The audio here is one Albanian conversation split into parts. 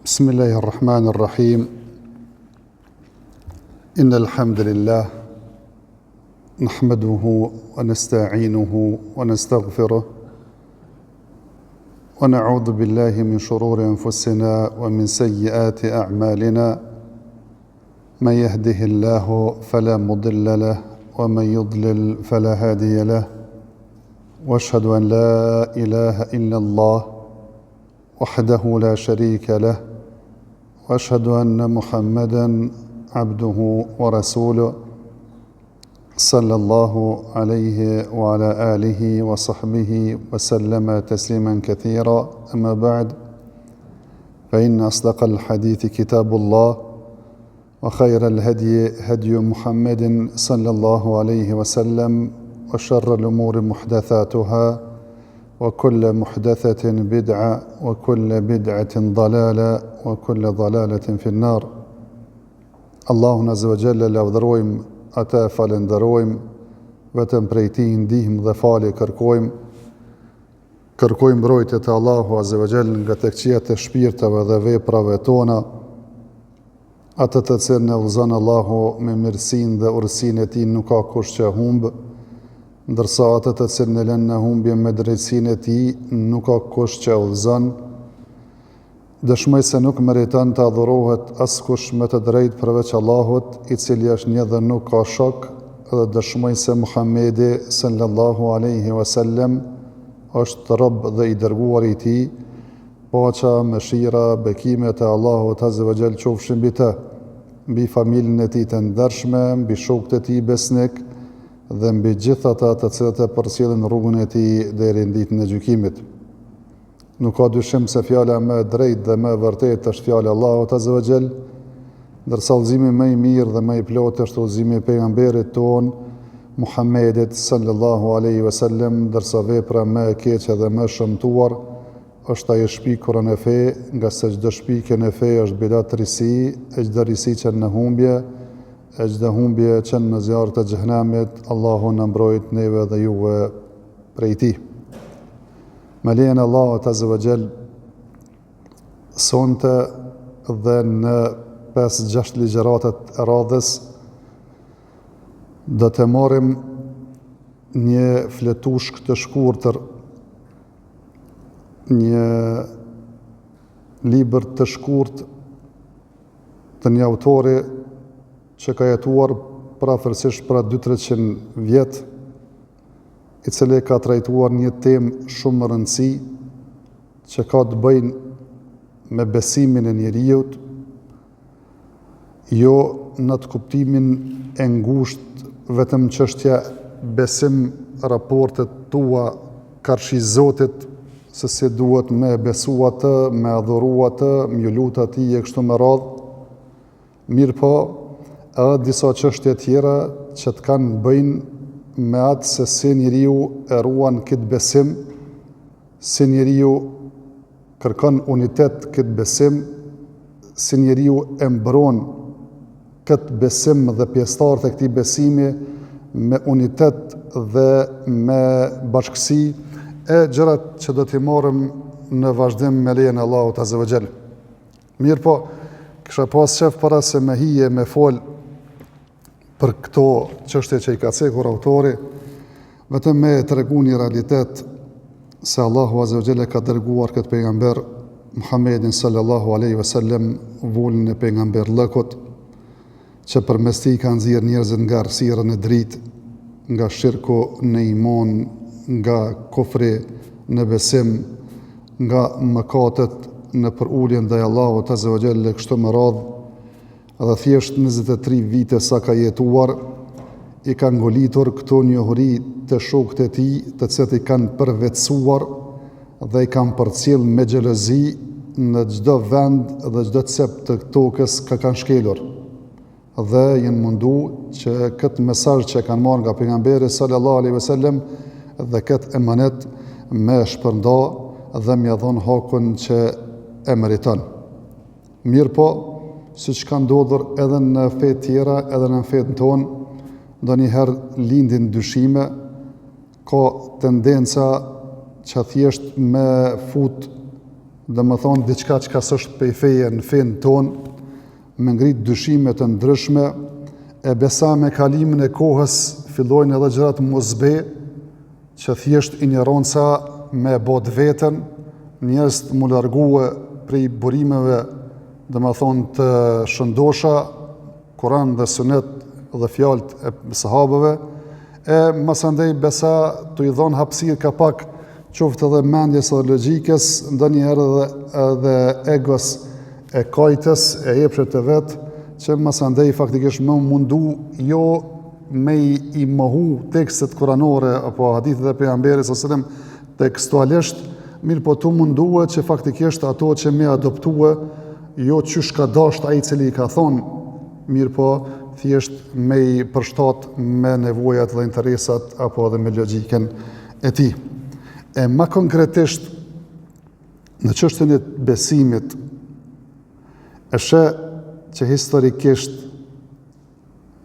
بسم الله الرحمن الرحيم إن الحمد لله نحمده ونستعينه ونستغفره ونعوذ بالله من شرور أنفسنا ومن سيئات أعمالنا من يهده الله فلا مضل له ومن يضلل فلا هادي له واشهد أن لا إله إلا الله وحده لا شريك له واشهد أن محمدا عبده ورسوله صلى الله عليه وعلى آله وصحبه وسلم تسليما كثيرا. أما بعد، فإن أصدق الحديث كتاب الله وخير الهدي هدي محمد صلى الله عليه وسلم وشر الأمور محدثاتها وكل محدثة بدعة وكل بدعة ضلالة وكل ضلالة في النار. Allahun Azza wa Jalla lavdërojmë, ata falenderojmë, vetëm prej Tij ndihmë dhe falje kërkojmë mbrojtje te Allahu Azza wa Jalla nga tekëqijat e shpirtave dhe veprave tona, atë të cilën e udhëzon Allahu me mirësinë dhe urësinë e Tij nuk ka kush që humb, ndërsa atë të cilën e lën në humbje me drejtsinë e Tij nuk ka kush që udhëzon. Dëshmoj se nuk meriton të adhurohet askush me të drejtë përveç Allahut, i cili është një dhe nuk ka shok, dhe dëshmoj se Muhamedi sallallahu alaihi wasallam është rob dhe i dërguar i Tij, paqja, mëshira, bekimet e Allahut Azza wa Jall qofshin mbi të, mbi familjen e Tij të ndershme, mbi shokët e Tij besnik dhe mbi gjithë ata të cilët e përcjellin rrugën e Tij deri në ditën e gjykimit. Nuk ka dyshim se fjala më e drejtë dhe më e vërtetë është fjala e Allahut Azza wa Jall, ndërsa udhëzimi më i mirë dhe më i plotë është udhëzimi i pejgamberit ton Muhammedit sallallahu alaihi wasallam, ndërsa vepra më e keqe dhe më shëmtuar është ajo shpikur në fe, nga se çdo shpikje në fe është bidat risi, e çdo risi që në humbje, e çdo humbje që në zjarr të xhehenamit. Allahu na mbrojt neve dhe juve prej tij. Me lejen e Allahut Azza wa Jall, sonte dhe në 5-6 ligjëratat e radhës do të marrim një fletushk të shkurtër, një libër të shkurt të një autori që ka jetuar prafërsisht para 200-300 vjet, i cili ka trajtuar një temë shumë rëndësi që ka të bëjnë me besimin e njerëzit, jo në të kuptimin e ngushtë vetëm çështja besim, raportet tua karshi Zotit, se si duhet me besu atë, me adhuru atë, me lut atij e kështu me radhë. Mirë po, edhe disa çështje tjera që të kanë bëjnë me atë se si njeriu e ruan këtë besim, si njeriu kërkon unitet këtë besim, si njeriu e mbron këtë besim dhe pjesëtarët e këtij besimi me unitet dhe me bashkësi, e gjërat që do t'i marrim në vazhdim me lejen e Allahut Azza wa Jall. Mirë po, kisha pas qef para se me hije me fol për këto çështje që i ka cekur autori, vetëm me tregu një realitet se Allahu Azza wa Jall ka dërguar këtë pejgamber Muhammedin sallallahu alaihi wasallam, vullin e pejgamberllëkut, që përmes tij ka nxjerrë njerëzit nga errësira në dritë, nga shirku në iman, nga kufri në besim, nga mëkatet në përuljen ndaj Allahut Azza wa Jall, kështu me radhë. Edhe thjesht 23 vite sa ka jetuar, i ka ngolitur këto njohuri të shokët e tij, të cilët i kanë përvetësuar dhe i kanë përcjell me xhelozi në çdo vend dhe çdo cep të tokës ka kanë shkelur. Dhe janë mundu që këtë mesazh që kanë marrë nga pejgamberi sallallahu alaihi wasallam dhe këtë emanet me shpërnda dhe me dhon hakun që e meriton. Mirë po, siç ka ndodhur edhe në fe tjera, edhe në fen tonë, ndonjëherë lindin dyshime, ka tendenca që thjesht me fut dhe më thonë diçka që ka s'është pej feje në fenë tonë, me ngrit dyshime të ndryshme, e besa me kalimin e kohës fillojnë edhe gjërat mosbe, që thjesht injoranca me bot vetën, njerëz të mu largue prej burimeve, dhe më thonë të shëndosha, Kur'an dhe Sunet dhe fjalët e sahabëve, e masandej besa të i dhonë hapësirë ka pak qoftë edhe mendjes dhe logjikës, ndonjëherë edhe egos e kajtës, e epshet e vetë, që masandej faktikisht më mundu jo me i mohu tekstet kuranore apo hadithet e pejgamberit sallallahu alajhi wasallam tekstualisht, mirë po tu mundue që faktikisht ato që me adoptue, jo qysh ka dasht ai cili i ka thonë, mirë po thjesht me i përshtat me nevojat dhe interesat apo edhe me logjikën e tij. E ma konkretisht në çështjen e besimit, e sheh që historikisht,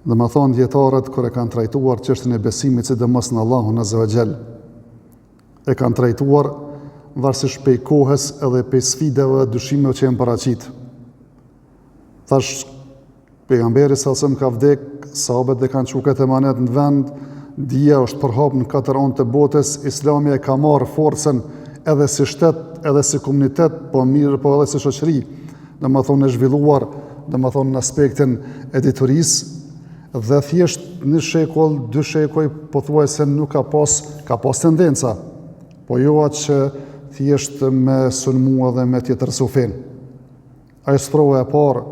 dhe më thonë djetarët, kër e kanë trajtuar çështjen e besimit, sidomos në Allahun Azza wa Jall, e kanë trajtuar varësisht pej kohës edhe pej sfidave dhe dyshimeve që janë paraqit. Thash, pejgamberi sallallahu ka vdek, sahabët e kanë quket emanet në vend, dija është përhap në 4 anë të botës, Islami e ka marrë forcën edhe si shtet, edhe si komunitet, po mirë po edhe si shoqëri, dhe më thonë e zhvilluar, dhe më thonë në aspektin e diturisë, dhe thjesht 1 shekull, 2 shekull, po thuaj se nuk ka pas tendenca, po jo atë që thjesht me sulmua dhe me tjetërsu fenë. Ajo sprova e parë,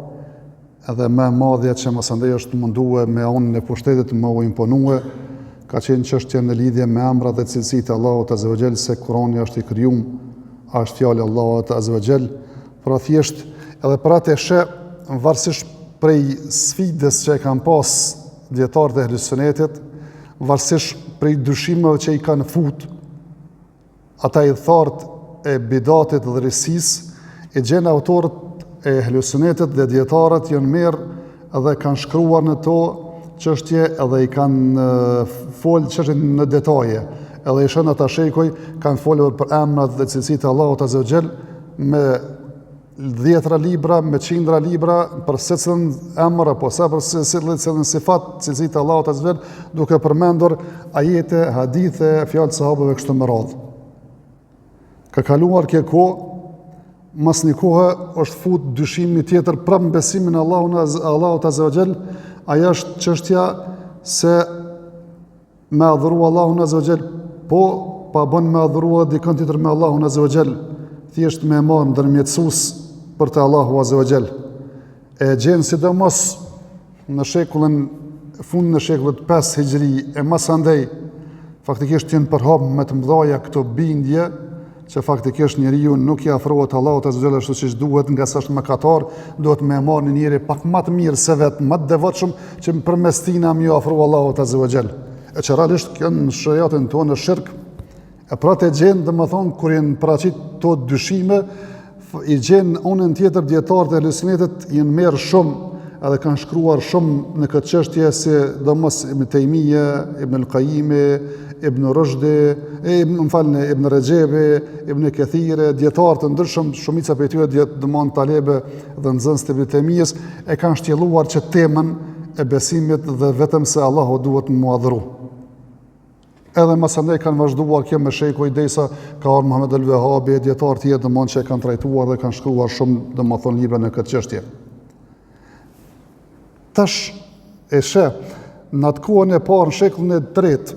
edhe me madhja që masandej është mundue me anën e pushtetit më u imponue, ka qenë çështja në lidhje me emrat dhe cilësitë e Allahut Azza wa Jall, se Kurani është i krijuar, është fjalë e Allahut Azza wa Jall, pra thjesht edhe për atë sheh varësisht prej sfidës që e kanë pas dietarët e Ehlusunetit, varësisht prej dyshimeve që i kanë fut ata i thartë e bidatit dhe rrisisë, e gjen autorët e Ehlusunetit dhe dietarët janë merr edhe kanë shkruar në to çështje edhe i kanë folë çështjen në detaje. Edhe i shën ata shekuj kanë folur për emrat dhe cilësitë e Allahut Azza wa Jall me 10 libra, me 100 libra për secilin emër apo sa për secilin sifat cilësitë e Allahut Azza wa Jall, duke përmendur ajete, hadithe, fjalë sahabëve kështu me radhë. Ka kaluar kjo kohë, mas një kohë është fut dyshimi tjetër pranë besimin në Allahut Azza wa Jall. Aja është çështja se me adhuru Allahun Azza wa Jall, po pa bën me adhuru dikën tjetër me Allahun Azza wa Jall, thjesht me marrë ndërmjetësues për të Allahu Azza wa Jall. E gjenë sidomos në fund në shekullit 5 Hijri, e mas andej faktikisht janë përhap me të mëdhaja këto bindje, që faktikisht njeriu nuk i afrohet Allahut Azza wa Jall ashtu siç duhet, nga sa është mëkatar, duhet me marrë një njeri pak më të mirë se vetë, më të devotshëm, që përmes tij na më afro Allahut Azza wa Jall. E që realisht kënë në shëriatin tonë në shirk, e pra të gjenë dhe më thonë, kur jenë paraqit të dyshime, i gjenë onën tjetër djetarët e Ehlusunetit jenë merë shumë, edhe kanë shkruar shumë në këtë çështje, si domos Ibn Taymije, Ibn al-Qayyimi, Ibn Rushdi, Ibn Rajebi, Ibn Kathire, djetarë të ndryshëm, shumica prej tyre dëmon Talebe dhe nxënësit e Ibn Taymijës, e kanë shtjelluar që temën e besimit dhe vetëm se Allahu duhet mu adhuru. Edhe masandej kanë vazhduar kjo me shekuj, derisa ka ardhur Muhammed al-Wahhabi, dietar tjetër domon që e kanë trajtuar dhe kanë shkruar shumë domethënë libra në këtë çështje. Tash e sheh në atë kohën e parë, në shekullin e 3,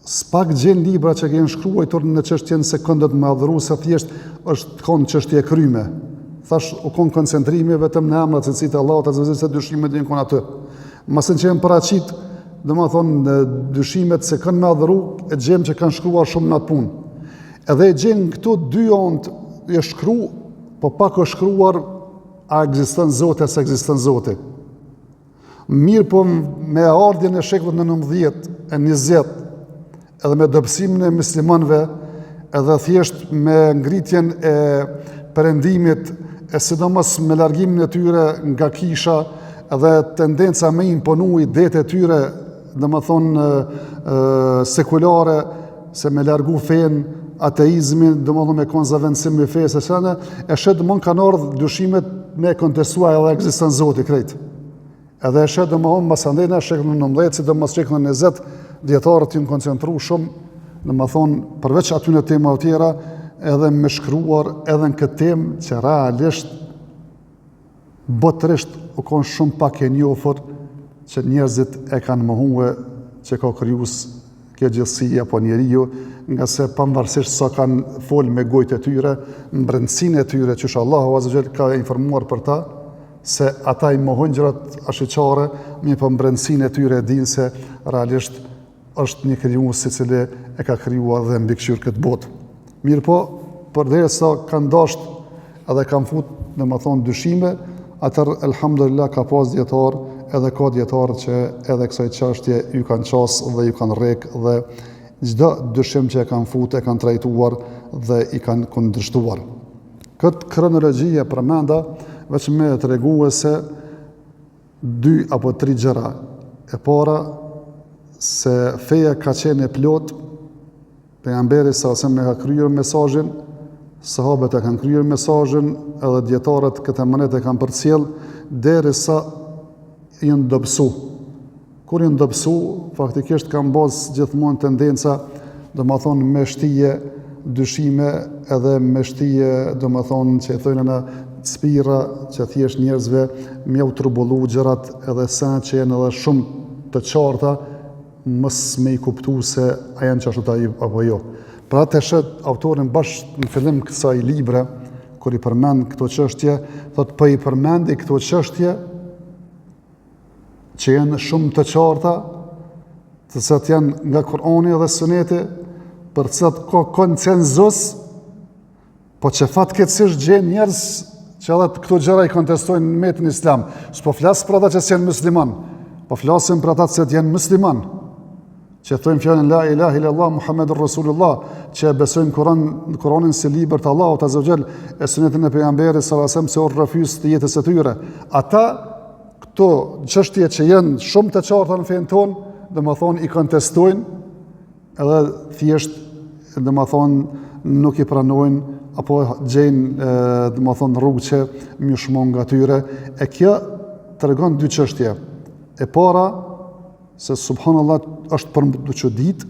s'pak gjen libra që kanë shkruar në çështjen se këndet me adhuru, se thjesht është konë çështje kryme. Thash u kon koncentrimi vetëm në emrat e cilësitë Allahut Azza wa Jall, se dyshimet janë kon aty. Masën që janë paraqit, domethënë dyshimet se kanë me adhuru, e gjem që kanë shkruar shumë në atë punë. Edhe e gjen këto 2 anë e shkru, po pak është shkruar a ekziston Zoti apo ekziston Zoti. Mirë po me ardhjen e shekullit 19 e 20, edhe me dobësimin e muslimanëve, edhe thjesht me ngritjen e perëndimit, e sidomos me largimin e tyre nga kisha, edhe tendenca me imponu idetë e tyre, domethënë sekulare, se me largu fen, ateizmin, domethënë me konzaventësim me fesë sene, e shet domon kanë ardhur dyshimet me kontestuar edhe ekzistencën Zoti krejt. Edhe e shet domon masandej në shekulin 19, sidomos shekulin 20, dietarët janë koncentruar shumë, domethënë përveç aty në tema të tjera, edhe me shkruar edhe në këtë temë që realisht botërisht u konë shumë pak e njohur që njerëzit e kanë mohuar që ka krijues kjo gjësia apo njeriu, nga se pavarësisht sa kanë folë me gojtë e tyre, në brendësinë e tyre, që Allahu Azza wa Jall ka informuar për ta, se ata i mohojnë gjërat ashiqare, mirë po në brendësinë e tyre e dinë se realisht është një krijues i cili e ka krijuar dhe mbikëqyr këtë botë. Mirë po, përderisa kanë dashur edhe kanë futur domethënë dyshime, atëherë elhamdulillah ka pas dietar, edhe ka dietar që edhe kësaj çështje ju kanë qas dhe ju kanë rrek dhe çdo dyshim që e kanë futur e kanë trajtuar dhe i kanë kundërshtuar. Këtë kronologji e përmenda vetëm me treguar se 2 apo 3 gjëra. E para se feja ka qenë e plot, pejgamberi sa me ka kryer mesazhin, sahabët e kanë kryer mesazhin, edhe dietarët këtë mënyrë e kanë përcjell derisa janë dobësu. Kur janë dobësu, faktikisht kanë bazë gjithmonë tendenca, domethënë me shtije dyshime edhe me shtije domethënë që thonë në spira që thjesht njerëzve më u trubullu gjërat edhe sa që janë edhe shumë të qarta, mos me i kuptu se a janë qashtu ta apo jo. Pra të shet autorin bashkë në fillim kësaj libre, kur i përmend këto çështje, thotë po i përmendi këto çështje që janë shumë të qarta, të cilat janë nga Kur'ani dhe Suneti, për të cilat ka konsenzus, po që fatkeqësisht gjen njerëz që edhe këto gjëra i kontestojnë në metin islam. S'po flas për ata që janë musliman, po flasim për ata që janë musliman, që thojnë fjalën la ilaha illallah Muhammedur Rasulullah, që besojnë Kur'anin si libër të Allahut Azza wa Jall, e Sunetin e pejgamberit sallallahu alajhi wasallam se urrafys të jetës së tyre. Ata këto çështje që janë shumë të qarta në fenë tonë, domethënë i kontestojnë, edhe thjesht domethënë nuk i pranojnë apo gjejnë domethënë rrugë që më shmon nga tyre. E kjo tregon 2 çështje. E para se subhanallahu është për të çudit,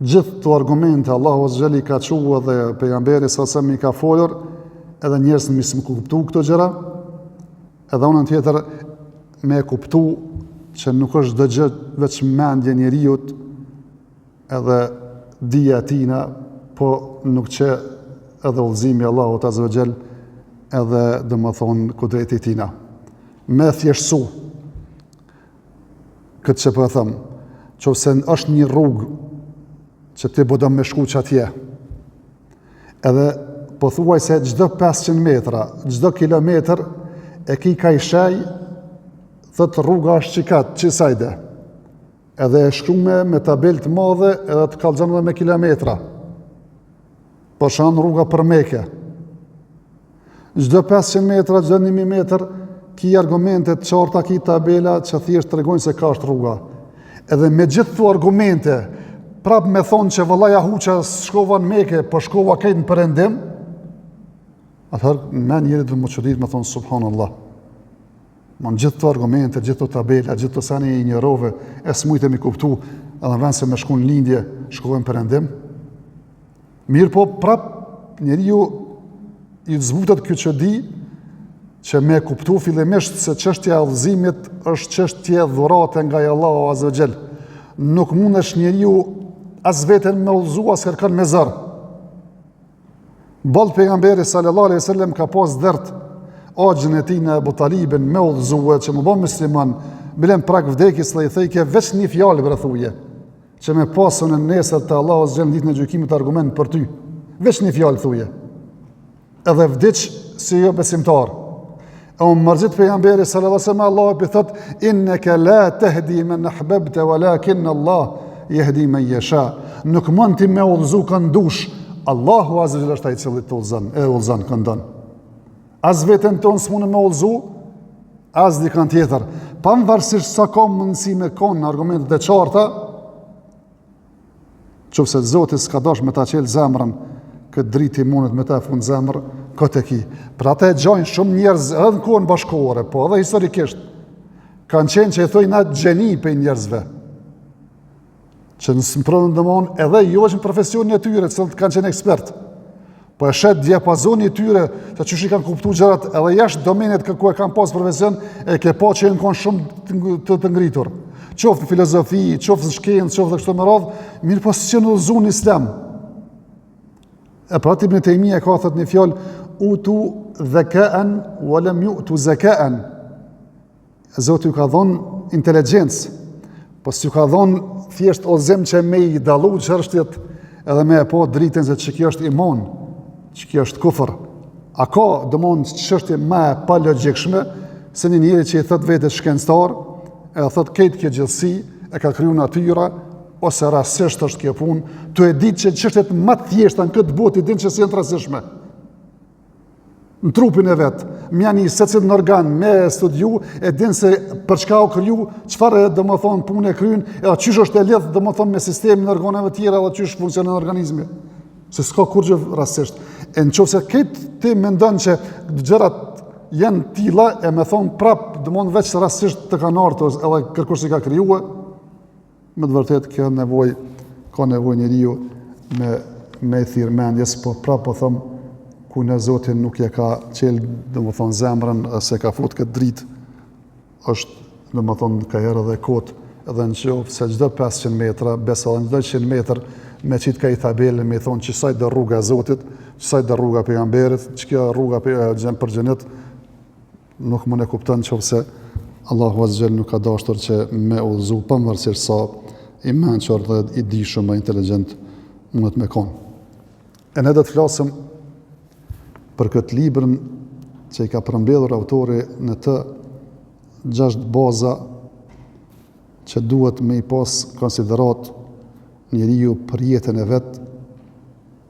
gjithë të argumente Allahu Azza wa Jall i ka thënë dhe pejgamberi sa mi ka folur, edhe njerëzit më s'm kuptu këto gjëra, edhe anën tjetër me kuptu që nuk është çdo gjë vetëm mendje njeriu edhe dija tina, po nuk që edhe udhëzimi Allahut Azza wa Jall edhe domethënë kudreti tina. Me thjeshtësu këtë që po e thëmë, që se është një rrugë që ti do me shku që atje, edhe po thuaj se gjdo 500 metra, gjdo kilometr, e ki ka i shaj, thëtë rruga është qikat, qisajde, edhe e shkrume me tabel të madhe, edhe të kalëzën dhe me kilometra, po shanë rruga për Mekë. Gjdo 500 metra, gjdo 1000 metr, ki argumentet qarta, ki tabela që thjesht të regojnë se ka është rruga. Edhe me gjithë të argumente, prap me thonë që vëllaja huqa shkova në Mekë, po shkova kejtë në përëndim, atëherë me njëri dhe më qërit me thonë subhanallah. Ma në gjithë të argumente, gjithë të tabela, gjithë të sani i njërove, e s'mujtë e mi kuptu, edhe në vend se me shku në lindje, shkova në përëndim. Mirë po, prap njeri ju i të zbutet kjo që di, që me kuptu fillimisht se çështja e udhëzimit është çështje dhurate nga Allahu Azza wa Jall. Nuk mundesh njeriu as veten me udhëzu as kërkon me zor. Ball pejgamberi sallallahu alaihi wasallam ka pas dërt axhin e tij në Abu Talibin me udhëzue që më bën musliman, bilen prak vdekjes dhe i thej ke veç një fjalë për thuje, që me pasën në nesër të Allahu Azza wa Jall ditën e gjykimit argument për ty. Veç një fjalë thuje. Edhe vdiq si jo besimtar. E unë mërgjit pejgamberi sallallahu alaihi wasallam, Allah për thot, inneke la tehdi men ahbabta walakin Allah yahdi man yasha. Nuk mund ti me udhëzu kanë dush, Allahu Azza wa Jalla është ai i cili të udhëzon këndon. As veten tonë s'mund me udhëzu, as dikant tjetër. Pavarësisht sa ka mundësi me kon argumentet e qarta, Qofse Zoti s'ka dash me ta qelë zemrën, këtë dritë i mundet me ta fund zemër, këtë e ki. Për ata e gjojnë shumë njerëz edhe në kohën bashkëkohore, po edhe historikisht, kanë qenë që e thojnë atë gjeni për njerëzve. Që nësë më prodhën dëmon edhe jo është në profesionin e tyre, cilët kanë qenë ekspert. Po e shet diapazoni i tyre, se qysh i kanë kuptu gjërat edhe jashtë domenet ku e kanë pas profesion, e ke pa që janë konë shumë të ngritur. Qoftë në filozofi, qoftë në shkencë, qoftë në kështu me radhë, mirë po si që në uzu në islam. E pra Ibn Taymija ka thot një fjalë, utu dhakaen, walem ju utu zakaen. Zoti ju ka dhonë inteligencë, po si ju ka dhonë thjesht ozim që me i dalu çështjet edhe me e po dritën se që kjo është iman, që kjo është kufër. A ka dëmon çështje më pa logjikshme se një njeri që i thot vetë shkencëtar, e thot këtë kjo gjithësi e ka kriju natyra ose rastësisht është kjo punë, tu e ditë që çështjet më të thjeshta në këtë botë i dinë që janë të rastësishme. Në trupin e vetë, mjani secil në organ, me studiu, e dinë se për çka u kriju, çfarë domethënë punë e kryen, edhe çysh është e lidhur domethënë me sistemin e organeve të tjera, edhe çysh funksionon organizmi. Se s'ka kurrë rastësisht. E nëse këtë ti mendon që gjërat janë tilla e më thon prap, domon veç rastësisht të kanë ardhur edhe kërkush i ka krijuar, me të vërtetë kjo ka nevojë njeriu me thirr mendjes, po prap po them ku në Zotin nuk ja ka qelë, domethënë zemrën, se ka fut këtë dritë, është domethënë ka herë edhe kot, edhe në qoftë se çdo 500 metra, besa edhe çdo 100 metër me qitë ka i tabelë, me i thonë që sajt dhe rruga e Zotit, që sajt dhe rruga pejgamberit, që kjo rruga për xhenet, nuk më ne kupton nëse Allahu Azza Jall nuk ka dashur që me udhëzu pavarësisht sa i mençur dhe i dijshëm e inteligjent mund të më kon. E ne do të flasim për këtë librin që i ka përmbledhur autori në të 6 baza që duhet me i pas konsiderat njeriu për jetën e vetë,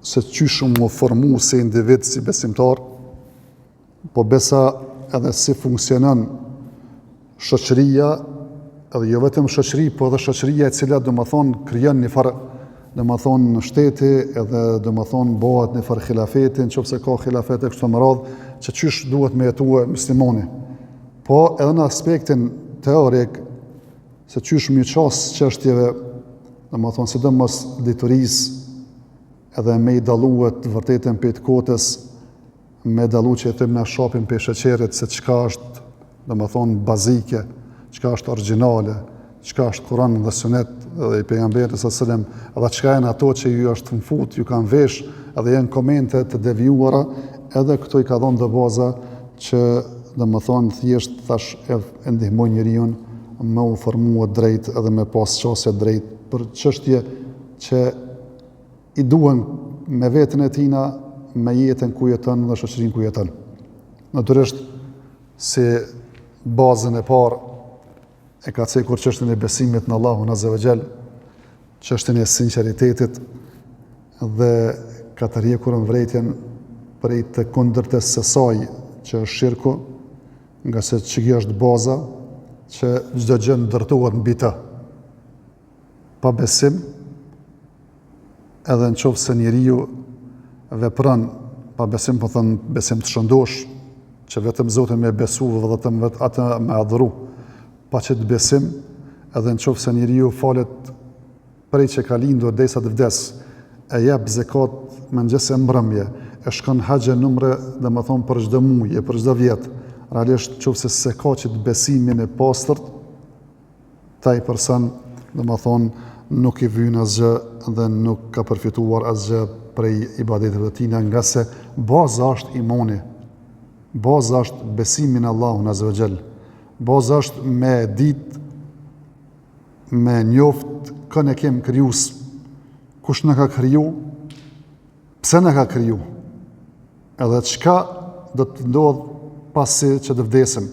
se qysh më formu si individ, si besimtar, po besa edhe si funksionon shoqëria, edhe jo vetëm shoqëri, po edhe shoqëria e cila domethënë krijon një farë domethënë në shteti, edhe domethënë bëhet në farë khilafeti, nëse ka khilafete kështu me radhë, që qysh duhet me jetue muslimani. Po edhe në aspektin teorik, se qysh më qas çështjeve, domethënë sidomos diturisë, edhe me i dalluar të vërtetën për të kotës, me dallu që jetojmë në shopin për sheqerit, se çka është domethënë bazike, çka është origjinale, çka është Kur'an dhe Sunet dhe i pejgamberit sallallahu alajhi wasallam, edhe çka janë ato që ju është në fut, ju kanë vesh, edhe janë komente të devijuara, edhe këto i ka dhënë dhe baza që domethënë thjesht thash e ndihmojnë njeriu me u formua drejt edhe me pas çësje drejt për çështje që i duhen me veten e tina, me jetën ku jeton dhe shoqërinë ku jeton. Natyrisht si bazën e parë e ka cekur çështën e besimit në Allahun Azza wa Jall, çështën e sinqeritetit dhe ka të rjekur në vrejtjen prej të kundërtes së saj që është shirku, nga se që kjo është baza që çdo gjë ndërtohet mbi të. Pa besim, edhe në qoftë se njeriu vepron pa besim, po thënë besim të shëndosh, që vetëm Zotin me besu dhe vetëm atë me adhuru, pa që të besim, edhe në qoftë se njeriu falet prej që ka lindur derisa të vdes, e jep zekat mëngjes e mbrëmje, e shkon haxhe numre, domethënë për çdo muaj, për çdo vjet, realisht nëse se ka që të besimin e pastërt, taj person domethënë nuk i vjen asgjë dhe nuk ka përfituar asgjë prej ibadeteve të tina, nga se baza është imani, baza është besimi në Allahun Azza wa Jall, baza është me ditë, me njoft kënë e kem krijues, kush në ka kriju, pse në ka kriju, edhe çka do të ndodh pasi që të vdesim.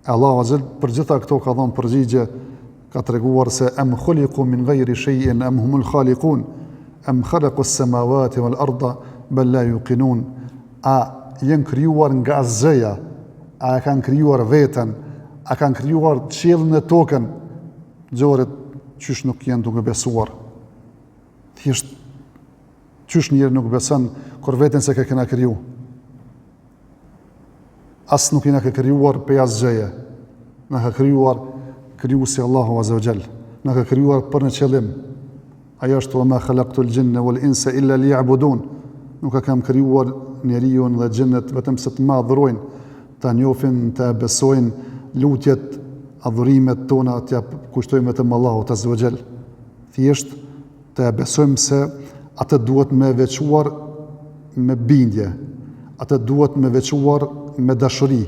Allahu Azza wa Jall për gjitha këto ka dhënë përgjigje, ka treguar se am khuliqu min ghayri shay'in am humul khaliqun am khalaqu as-samawati wal arda bal la yuqinun. A janë krijuar nga asgjëja, a e kanë krijuar veten, a kanë krijuar qiellin e tokën, xhoret qysh nuk janë duke besuar. Thjesht, qysh njëri nuk beson kur veten se ka kena kriju. As nuk jena ka krijuar për asgjëje. Na ka krijuar krijuesi Allahu Azza wa Jall. Na ka krijuar për një qëllim. Ajo është wa ma khalaqtul jinna wal insa illa liya'budun. Nuk e kam krijuar njeriu dhe xhennet vetëm se të më adhurojnë, ta njohin, ta besojnë, lutjet, adhurimet tona t'ja kushtojmë vetëm Allahut Azza wa Jall. Thjesht të besojmë se atë duhet me veçuar me bindje, atë duhet me veçuar me dashuri,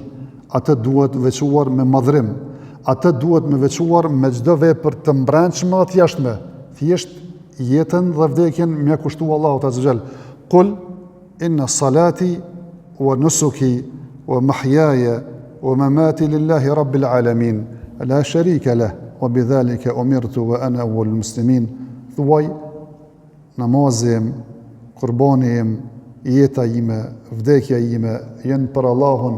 atë duhet veçuar me madhrim, atë duhet me veçuar me çdo vepër të mbrëmshme dhe të jashtme. Thjesht jetën dhe vdekjen me kushtu Allahut Azza wa Jall. Qul inna salati wa nusuki wa mahyaya wa mamati lillahi rabbil alamin la sharika lah wa bidhalika umirtu wa ana awwalul muslimin. Thuaj, namazim, kurbanim, jeta ime, vdekja ime, jenë për Allahun,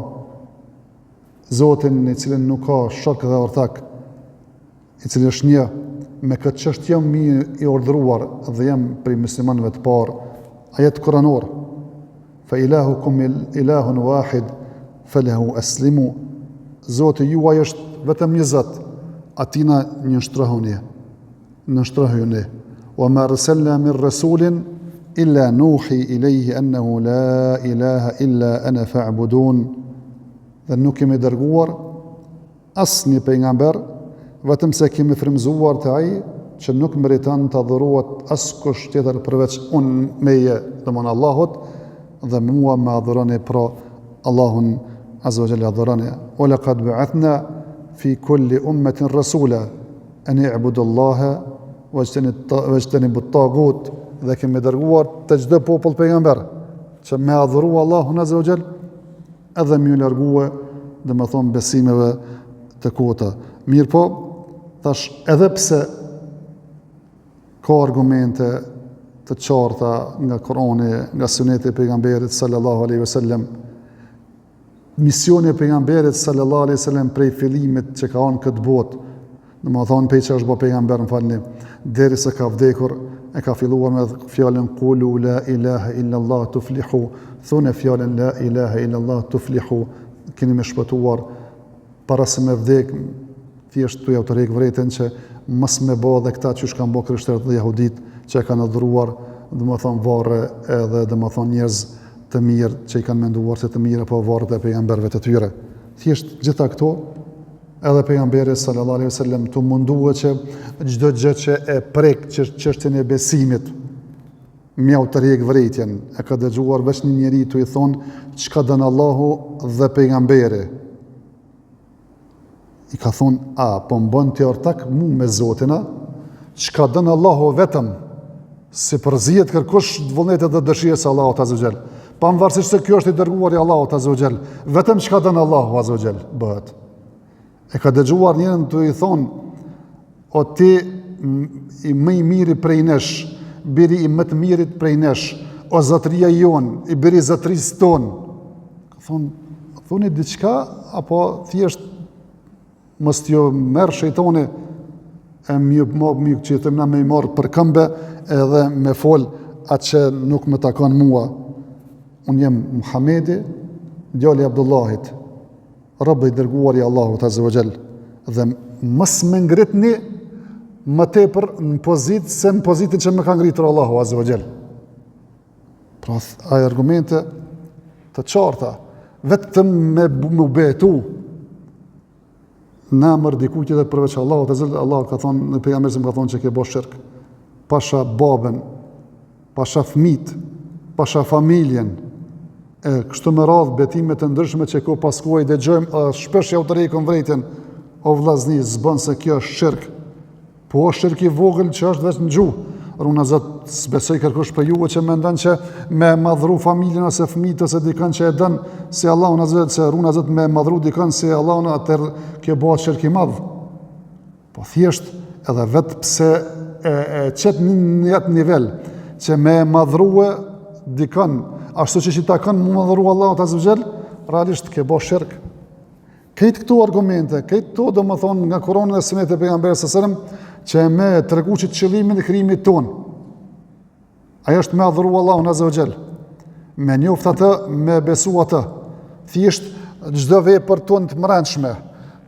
Zotin i cilin nuk ka shok dhe ortak, i cili është një, me këtë çështje jam i urdhëruar dhe jam prej muslimanëve të parë. Ajet kuranor, fa ilahukum ilahun wahid, falahu aslimu. Zoti juaj është vetëm një Zot, atina nënshtrohuni. Wa ma arsalna min rasulin illa nuhi ilayhi annahu la ilaha illa ana fa'budun. Dhe nuk kemi dërguar asnjë pejgamber, vetëm se kemi frymëzuar të ai që nuk meriton të adhurohet askush tjetër përveç meje, domthonë Allahut, dhe mua më adhuroni pra Allahun Azza wa Jalla adhuroni. Wa laqad ba'athna fi kulli ummatin rasula an i'budu Allaha wajtanibu at-taghut. Dhe kemi dërguar të çdo popull pejgamber që me adhuru Allahun Azza wa Jall, edhe më largue, dhe më thonë besimeve të kota. Mirë po, thash edhe pse ka argumente të qarta nga Kurani, nga suneti e pejgamberit sallallahu alaihi wasallam, misioni e pejgamberit sallallahu alaihi wasallam prej fillimit që ka qenë këtë botë, dhe më thonë pej që është bë pejgamber, më falni, deri se ka vdekur, e ka filluar me fjalën qulu la ilaha illa Allah tuflihu, thune fjalën la ilaha illa Allah tuflihu, keni me shpëtuar para se me vdek, thjesht tu ja të rek vërejten që mos me bë dhe këta që kanë bë krishterët dhe jahudit që e kanë adhuruar, dhe më thonë varre edhe dhe më thonë njerëz të mirë që i kanë menduar se të mirë apo varret e pejgamberëve të tyre. Thjesht gjitha këto edhe pejgamberi sallallahu alaihi wasallam të mundua që çdo gjë që e prek çështjen e besimit mjau të rjek vërejtjen, e ka dëgjuar veç një njeri të i thonë çka dënë Allahu dhe pejgamberi. I ka thonë, po më bën të ortak mu me Zotina, çka dënë Allahu vetëm, si përzihet kërkush vullnetet dhe dëshirës së Allahut Azza wa Jall. Pavarësisht se kjo është i dërguar i Allahut Azza wa Jall, vetëm çka dënë Allahu Azza wa Jall bëhet. E ka dëgjuar njërin të i thonë, o ti i më i miri prej nesh, biri i më të mirit prej nesh, o zotëria jon, i biri zotërisë tonë. Ka thonë, thoni diçka, apo thjesht mos t'ju merr shejtani e mjë që të më me i marrë për këmbe edhe me fol atë që nuk më takon mua. Unë jem Muhamedi, djali i Abdullahit, robi i dërguar i Allahut Azza wa Jall, dhe mos më ngritni më tepër në pozitë se në pozitën që më ka ngritur Allahu Azza wa Jall. Pra, ai argumente të qarta, vetëm me betu në emër dikujt tjetër përveç Allahut Azza wa Jall. Allah ka thonë, në pejgamberin ka thonë që ke bosh shirk, pasha babën, pasha fëmijët, pasha familjen, e kështu me radhë betime të ndryshme që ko paskuaj dëgjojmë, shpesh ja u të rejkën vrejtjen, o vllazni, zbën se kjo është shirk, po është shirk i vogël që është veç në gjuhë. Runa Zot, s'besoj kërkush për juve që mendon që me madhru familjen ose fëmijët ose dikën që e dën si Allahun Azza wa Jall, se runa Zot me madhru dikën si Allahun, atëherë kjo bëhet shirk i madh. Po thjesht edhe vetë pse e qet në atë nivel që me madhrua dikën ashtu që i takon mu madhru Allahut Azza wa Jall, realisht ke bëhet shirk. Këtë këto argumente, këtë këto do më thonë nga Kurani dhe Sunetit e pejgamberit sallallahu alajhi wasallam, që me tregu që qëllimin e krijimit ton. Ajo është me adhuru Allahun Azza wa Jall, me njoft atë, me besu atë. Thjesht çdo vepër tonë të mbrëmshme,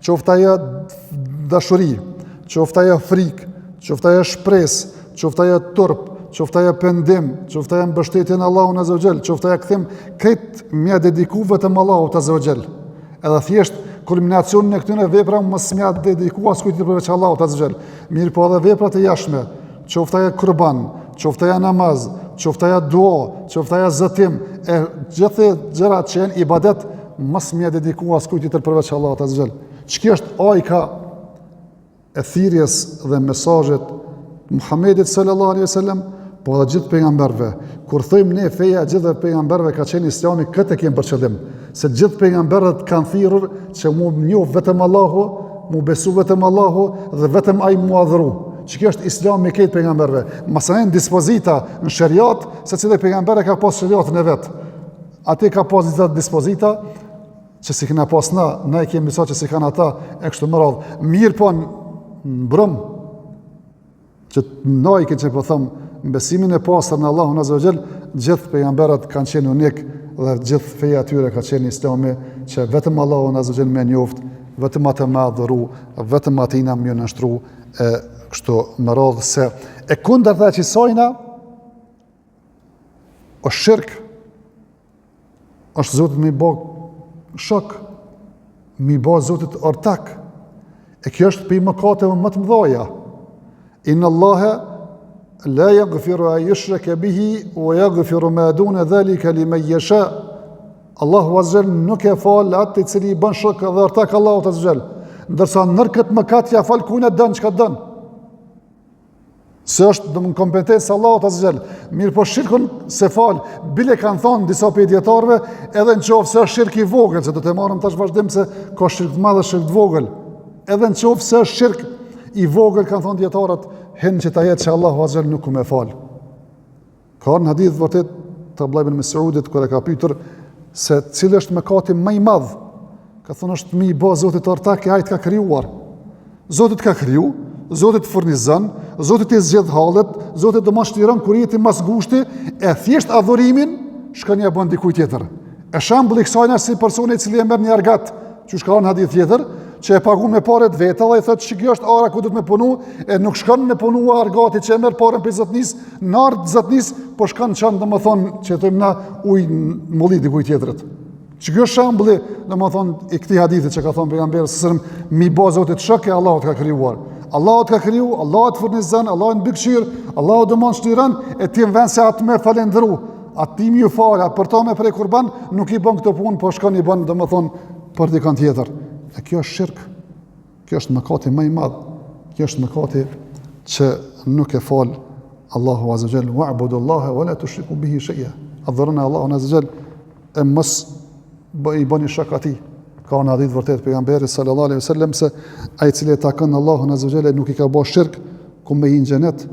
qoftë ajo dashuri, qoftë ajo frikë, qoftë ajo shpresë, qoftë ajo turp, qoftë ajo pendim, qoftë ajo mbështetje në Allahun Azza wa Jall, qoftë ajo kthim këtë më dediku vetëm Allahut Azza wa Jall. Edhe thjesht kulminacionin e këtyre veprave mos më dediku as kujt përveç Allahut Azza wa Jall. Mirë po edhe veprat e jashtme, qoftë ajo kurban, qoftë ajo namaz, qoftë ajo dua, qoftë ajo zotim, e gjithë gjërat që janë ibadet mos më dediku as kujt përveç Allahut Azza wa Jall. Ç'kjo është ajka e thirrjes dhe mesazhet Muhammedit sallallahu alaihi wasallam, po edhe gjithë pejgamberëve. Kur thojmë ne feja e gjithë pejgamberëve ka qenë Islami, këtë kemi për qëllim, se gjithë pejgamberët kanë thirrur që mu njoh vetëm Allahu, mu besu vetëm Allahu dhe vetëm ai mu adhuru. Që është Islami i këtë pejgamberëve. Masalan dispozita në shariat, secili pejgamber ka pas shariatin e vet. Atë ka pas disa dispozita që si kena pas na e kemi disa që si kanë ata e kështu me radhë. Mirë po në brëm që nojke që po thëmë në besimin e pasër në Allahun Azza wa Jall, gjithë pejgamberët kanë qenë unik dhe gjithë feja atyre ka qenë Islami që vetëm Allahun Azza wa Jall me njoft, vetëm atë me adhuru, vetëm atina me nështru e kështu me radhë se e kundërta që sajna është shirk, është Zotit me i bo shok, me i bo Zotit ortak, e kjo është për i mëkateve më të mdhaja. Inna Allahe la yaghfiru an yushraka bihi wa yaghfiru ma duna dhalika liman yasha. Allahu Azza wa Jall nuk e fal atë i cili bën shok dhe ortak Allahut Azza wa Jall, ndërsa nër këtë mëkat ja fal kujt e don çka don. Se është në kompetencë Allahut Azza wa Jall. Mirë po shirkun se fal, bile kanë thonë disa pediatarëve, edhe në qoftë se është shirk i vogël, se do të marrim tash vazhdim se ka shirk të madh dhe shirk të vogël. Edhe në qoftë se është shirk i vogël, kanë thonë dietarët, hen që ta jetë që Allahu Azza wa Jall nuk më fal. Ka në hadith vërtet të Abdullah ibn Mas'udit kur e ka pyetur se cili është mëkati më i madh, ka thonë është mi i bë Zotit ortak e ai të ka krijuar. Zoti të ka kriju, Zoti të furnizon, Zoti të zgjedh hallet, Zoti të mos shtiron kur jeti mas gushti, e thjesht adhurimin shkon ja bën dikujt tjetër. E shembulli i kësaj është si personi i cili e merr një argat, që ka në hadith tjetër, që e pagun me parët veta dhe i thotë që kjo është ara ku du të me punu, e nuk shkon me punu argati që e merë parën për zotnis, në ardë zotnis, po shkon qanë dhe më thonë që e thojmë na ujë mullit i kuj tjetërët. Që kjo është shambulli, dhe më thonë, i këti hadithit që ka thonë pejgamberi sësërëm, mi bo zotit shok e Allahut ka krijuar. Allahut ka kriju, Allahut furnizon, Allahut mbikëqyr, Allahut dëmon shtiran, e ti në vend se atë me falendru, atë tim ju falë, për ta me prej kurban, nuk i bën këtë punë, po shkon i bën, dhe më thonë, për dikon tjetër. E kjo është shirk, kjo është mëkati më i madh, kjo është mëkati që nuk e fal Allahu Azza wa Jall, wa'budullaha wa la tushriku bihi shay'a. Adhuroni Allahun Azza wa Jall e mos i bëni shok atij. Ka në hadith vërtet pejgamberi sallallahu alaihi wasallam se ai i cili e takon Allahun Azza wa Jall nuk i ka bërë shirk, ku me i në xhenet,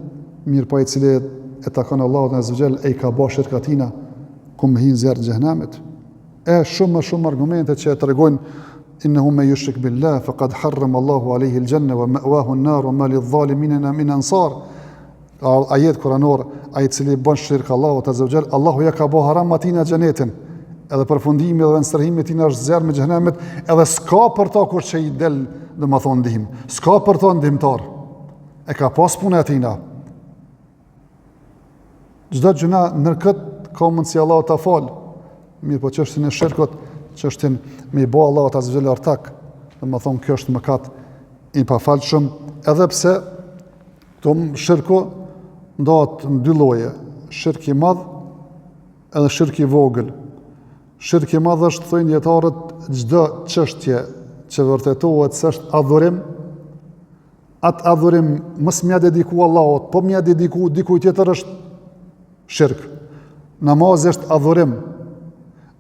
mirë po ai i cili e takon Allahun Azza wa Jall e i ka bërë shirk atina, ku me i në zjarr xhenemit. E shumë argumente që tregojnë innehu me yushrik billah faqad harrama Allahu alayhi al-janna wa ma'wahu an-nar wa ma lidh-dhalimin min ansar. Ajet kuranor, ai i cili bën shirk Allahut Azza wa Jall, Allahu ja ka bë haram atina xhenetin. Edhe përfundimi dhe ndërhimi i tij është zjarr me xhenemet, edhe s'ka për ta kur që i del, domethënë ndihmë. S'ka për ta ndihmtar. E ka pas punë atina. Çdo gjëna nër kët ka mundsi Allahu ta fal. Mirë po çështën e shirkut, çështën me i bë Allahut Azza wa Jall ortak, domethënë kjo është mëkat i pafalshëm, edhe pse shirku ndohet në dy lloje, shirk i madh edhe shirk i vogël. Shirk i madh është, thojnë dietarët, çdo çështje që vërtetohet se është adhurim, atë adhurim mos m'ia dediku Allahut, po m'ia dediku dikujt tjetër është shirk. Namazi është adhurim,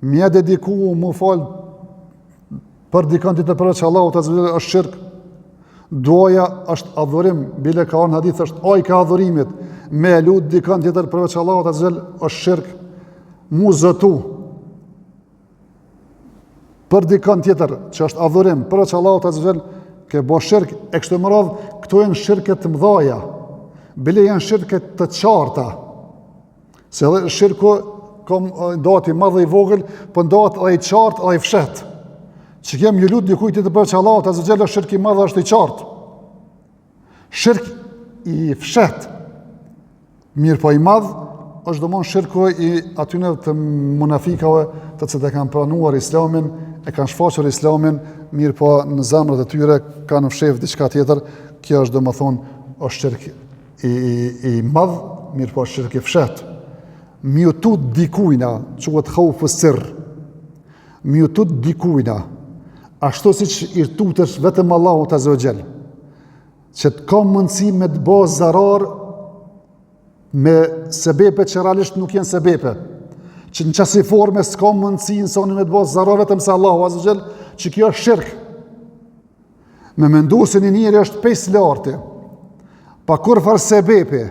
m'ia dediku më fal për dikën tjetër përveç Allahut Azza wa Jall është shirk. Duaja është adhurim, bile ka në hadith është ajka adhurimit, me lut dikën tjetër përveç Allahut Azza wa Jall është shirk. Mu zëtu për dikën tjetër që është adhurim përveç Allahut Azza wa Jall, ke bo shirk. E kështu me radhë, këto janë shirket të mëdhaja, bile janë shirket të qarta. Se edhe shirku ndohet i madh dhe i vogël, po ndohet edhe i qartë edhe i fshet. Që kem ju lut dikujt të përveç Allahut azza xhalla, shirk i madh është i qartë. Shirk i fshet, mirë po i madh, është domon shirku i atyne të munafikave të cilët e kanë pranuar islamin, e kanë shfaqur islamin, mirë po në zemrat e tyre kanë fshehur diçka tjetër. Kjo është domethënë është shirk i madh, mirë po është shirk i fshet. Mi u tut dikujna, quhet khaufu sirr. Mi u tut dikujna, ashtu siç i tutesh vetëm Allahut azza wa xal, që të ka mundësi me të bëj zarar me sebepe që realisht nuk janë sebepe, që në qasi forme s'ka mundësi insani me të bëj zarar vetëm se Allahu azza wa xal, që kjo është shirk. Me mendu se një njeri është pes larti, pa kur farë sebepe,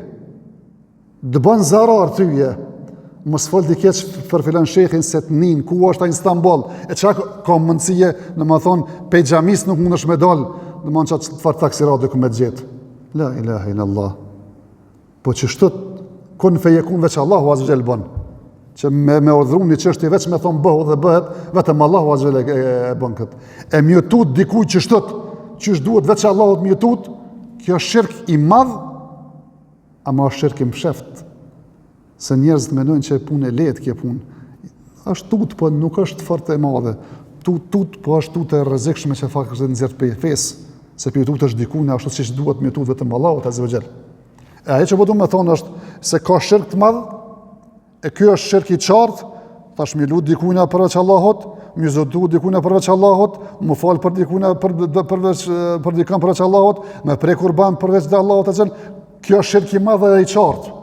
dë bën zarar tyje, mos fol di keq për filan shekhin se të nin, ku është a Istanbul, e qa ka mundësie, në më thonë, pe xhamis nuk mund është me dal, në më në qatë të farë taksirat dhe ku me të gjithë. La ilaha illallah. Po që shtët, kun fejekun veç Allahu azza xal bën, që me ordhru një qështi veç me thonë bëhu dhe bëhet, vetëm Allahu azza xal e bën këtë. E mjëtut dikuj që shtët, që është duhet veç Allahut mjëtut, kjo është shirk i madh, ama është shirk i msheft. Se njerëzit mendojnë që punë e lehtë kjo punë. Është tut, po nuk është fort e madhe. Tut, po është tut e rrezikshme që faktikisht nxjerr pe fesë, se pe tut është diku në ashtu siç duhet me tut vetëm Allahut azza wa xal. E ajo që po duam të thonë është se ka shirk të madh, e ky është shirk i qartë, tash më lut dikujna përveç Allahut, më zotu dikujna përveç Allahut, më fal për dikujna për dikën përveç Allahut, më pre kurban përveç Allahut azza wa xal. Kjo është shirk i madh dhe i qartë.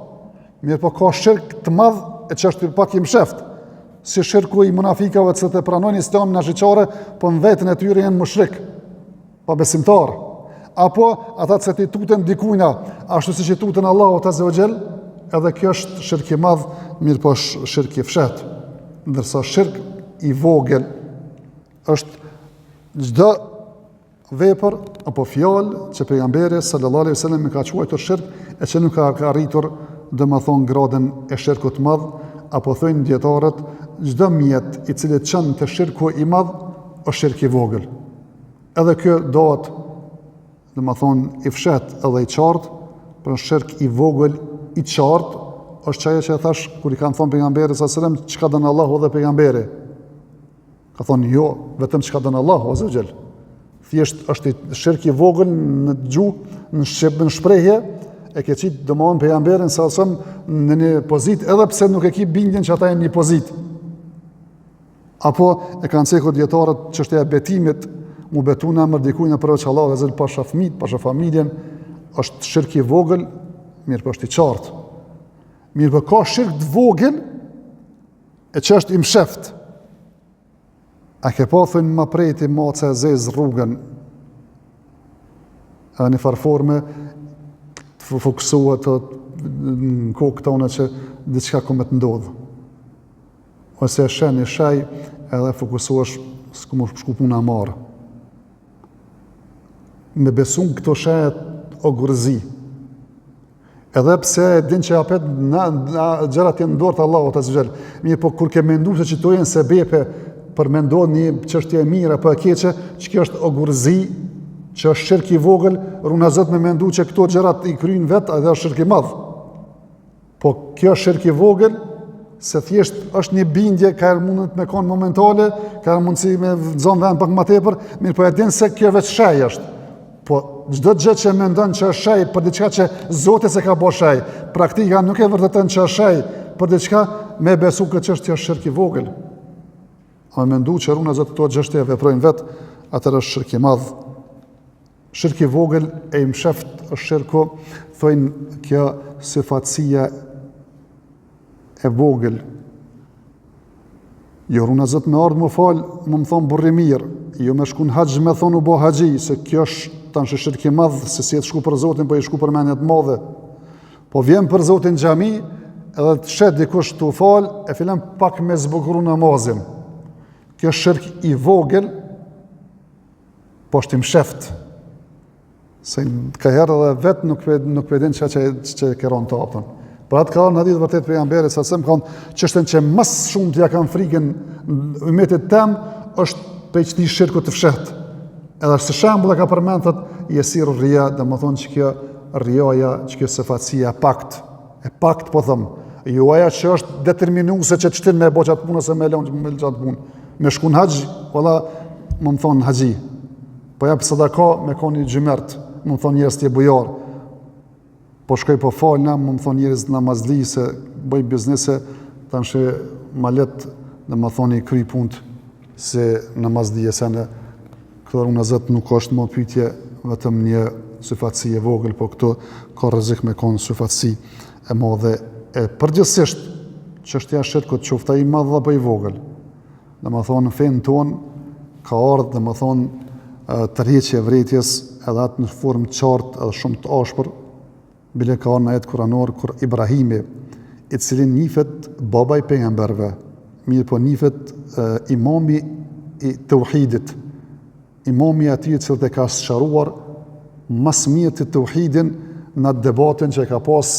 Mirë po ka shirk të madh e që është pak i msheft, si shirku i munafikave që të pranojnë islamin ashiqare, po në vetën e tyre janë mushrik, pa besimtar. Apo ata që ti tuten dikujna, ashtu si që tuten Allahut azza wa xal, edhe kjo është shirk i madh, mirë po është shirk i fshet. Ndërsa shirk i vogël është çdo vepër apo fjalë që pejgamberi sallallahu alaihi wasallam ka quajtur shirk e që nuk ka arritur dhe më thonë gradën e shirku të madh, apo thojnë djetarët, çdo mjet i cili çon te shirku i madh është shirk i vogël. Edhe kjo dohet, dhe më thonë, i fshet edhe i qartë, për shirk i vogël i qartë, është çajo që e thash kur i kanë thonë pejgamberit sallallahu alajhi wasallam çka don Allahu dhe pejgamberi. Ka thonë jo, vetëm çka don Allahu azza wa xal. Thjesht është shirk i vogël në gjuhë, në shprehje, e ke qitë dëmohën pejgamberin sa asëm në një pozit, edhe pse nuk e ki bindjen që ata e një pozit. Apo e kanë cekur djetarët çështja e betimit, mu betu në emër dikujnë përveç Allahut azza wa xal pasha fëmijët, pasha familjen, është shirk i vogël, mirë po është i qartë. Mirë po ka shirk të vogël, e që është i msheft. A ke pa thënë ma prejti mace e zezë rrugën, e një farforme, të fokusohet në kokë tonë që diçka komet ndodhë. Ose e shen një shaj edhe fokusohesh s'ku më shku puna marë. Me besun këto shajet o gërzi. Edhe pse e din që apet gjërat jenë ndorë të Allahut azza wa xal. Mirë po kur ke mendu se që to jenë sebepe për me ndodhë një çështje e mirë apo e keqe, që kjo është o gërzi, që është shirk i vogël, runa Zot me mendu që këto gjërat i kryjnë vetë, edhe është shirk i madh. Po kjo është shirk i vogël, se thjesht është një bindje, ka mundet me konë momentale, ka mundësi me zonë vend pak më tepër, mirë po e din se kjo veç shaj është. Po çdo gjë që mendon që është shaj për diçka që Zoti se ka bërë shaj, praktika nuk e vërtetën që është shaj për diçka, me besu këtë çështje është shirk i vogël. A mendu që runa Zot këto gjështje veprojnë vetë, atër është shirk i madh. Shirk i vogël e i msheft është shirku, thojnë kjo syfatësia e vogël. Jo runa Zot me ardhë më falë, më thonë burri mirë, jo me shku në haxh me thonë u bo haxhi, se kjo është tanë shirk i madh, se si e të shku për Zotin, po i shku për menjet madhe. Po vjen për Zotin xhami, edhe të shet dikush të u falë, e filan pak me zbukuru namazin. Kjo është shirk i vogël, po është i msheft. Se ka herë edhe vetë nuk pedin që e keron të apën. Për atë ka në hadith vërtet pejgamberi sa sem kanë çështën që më shumë t'ia kanë frikën ummetit tem është prej çti shirku të fshehtë. Edhe së shembull e ka përmend thotë yesiru riya, domethënë që kjo riaja, që kjo sefatësia e pakt po them. Jo ajo që është determinuese që çtin me bëj atë punë ose me lënë me atë punë. Me shkon haxh, valla më thon haxhi. Po jap sadaka me koni xhimert, më thon njerëz të bujar. Po shkoj po falna, më thon njerëz namazli se bëj biznese, tash ma let domethënë kry punë se namazli se në këto unë zot nuk është më pyetje vetëm një syfatësi e vogël, po këto ka rrezik me kon syfatësi e madhe e përgjithsisht çështja e shirkut qoftë ai i madh apo i vogël. Domethënë në fen ton ka ardhur domethënë tërheqje e vërtetës edhe atë në formë të qartë edhe shumë të ashpër, bile ka në ajet kuranor kur Ibrahimi, i cili nifet baba i pejgamberëve, mirë po nifet imami i tauhidit, imami atij i cili e ka sqaruar mas mirë të tauhidin në debatin që ka pas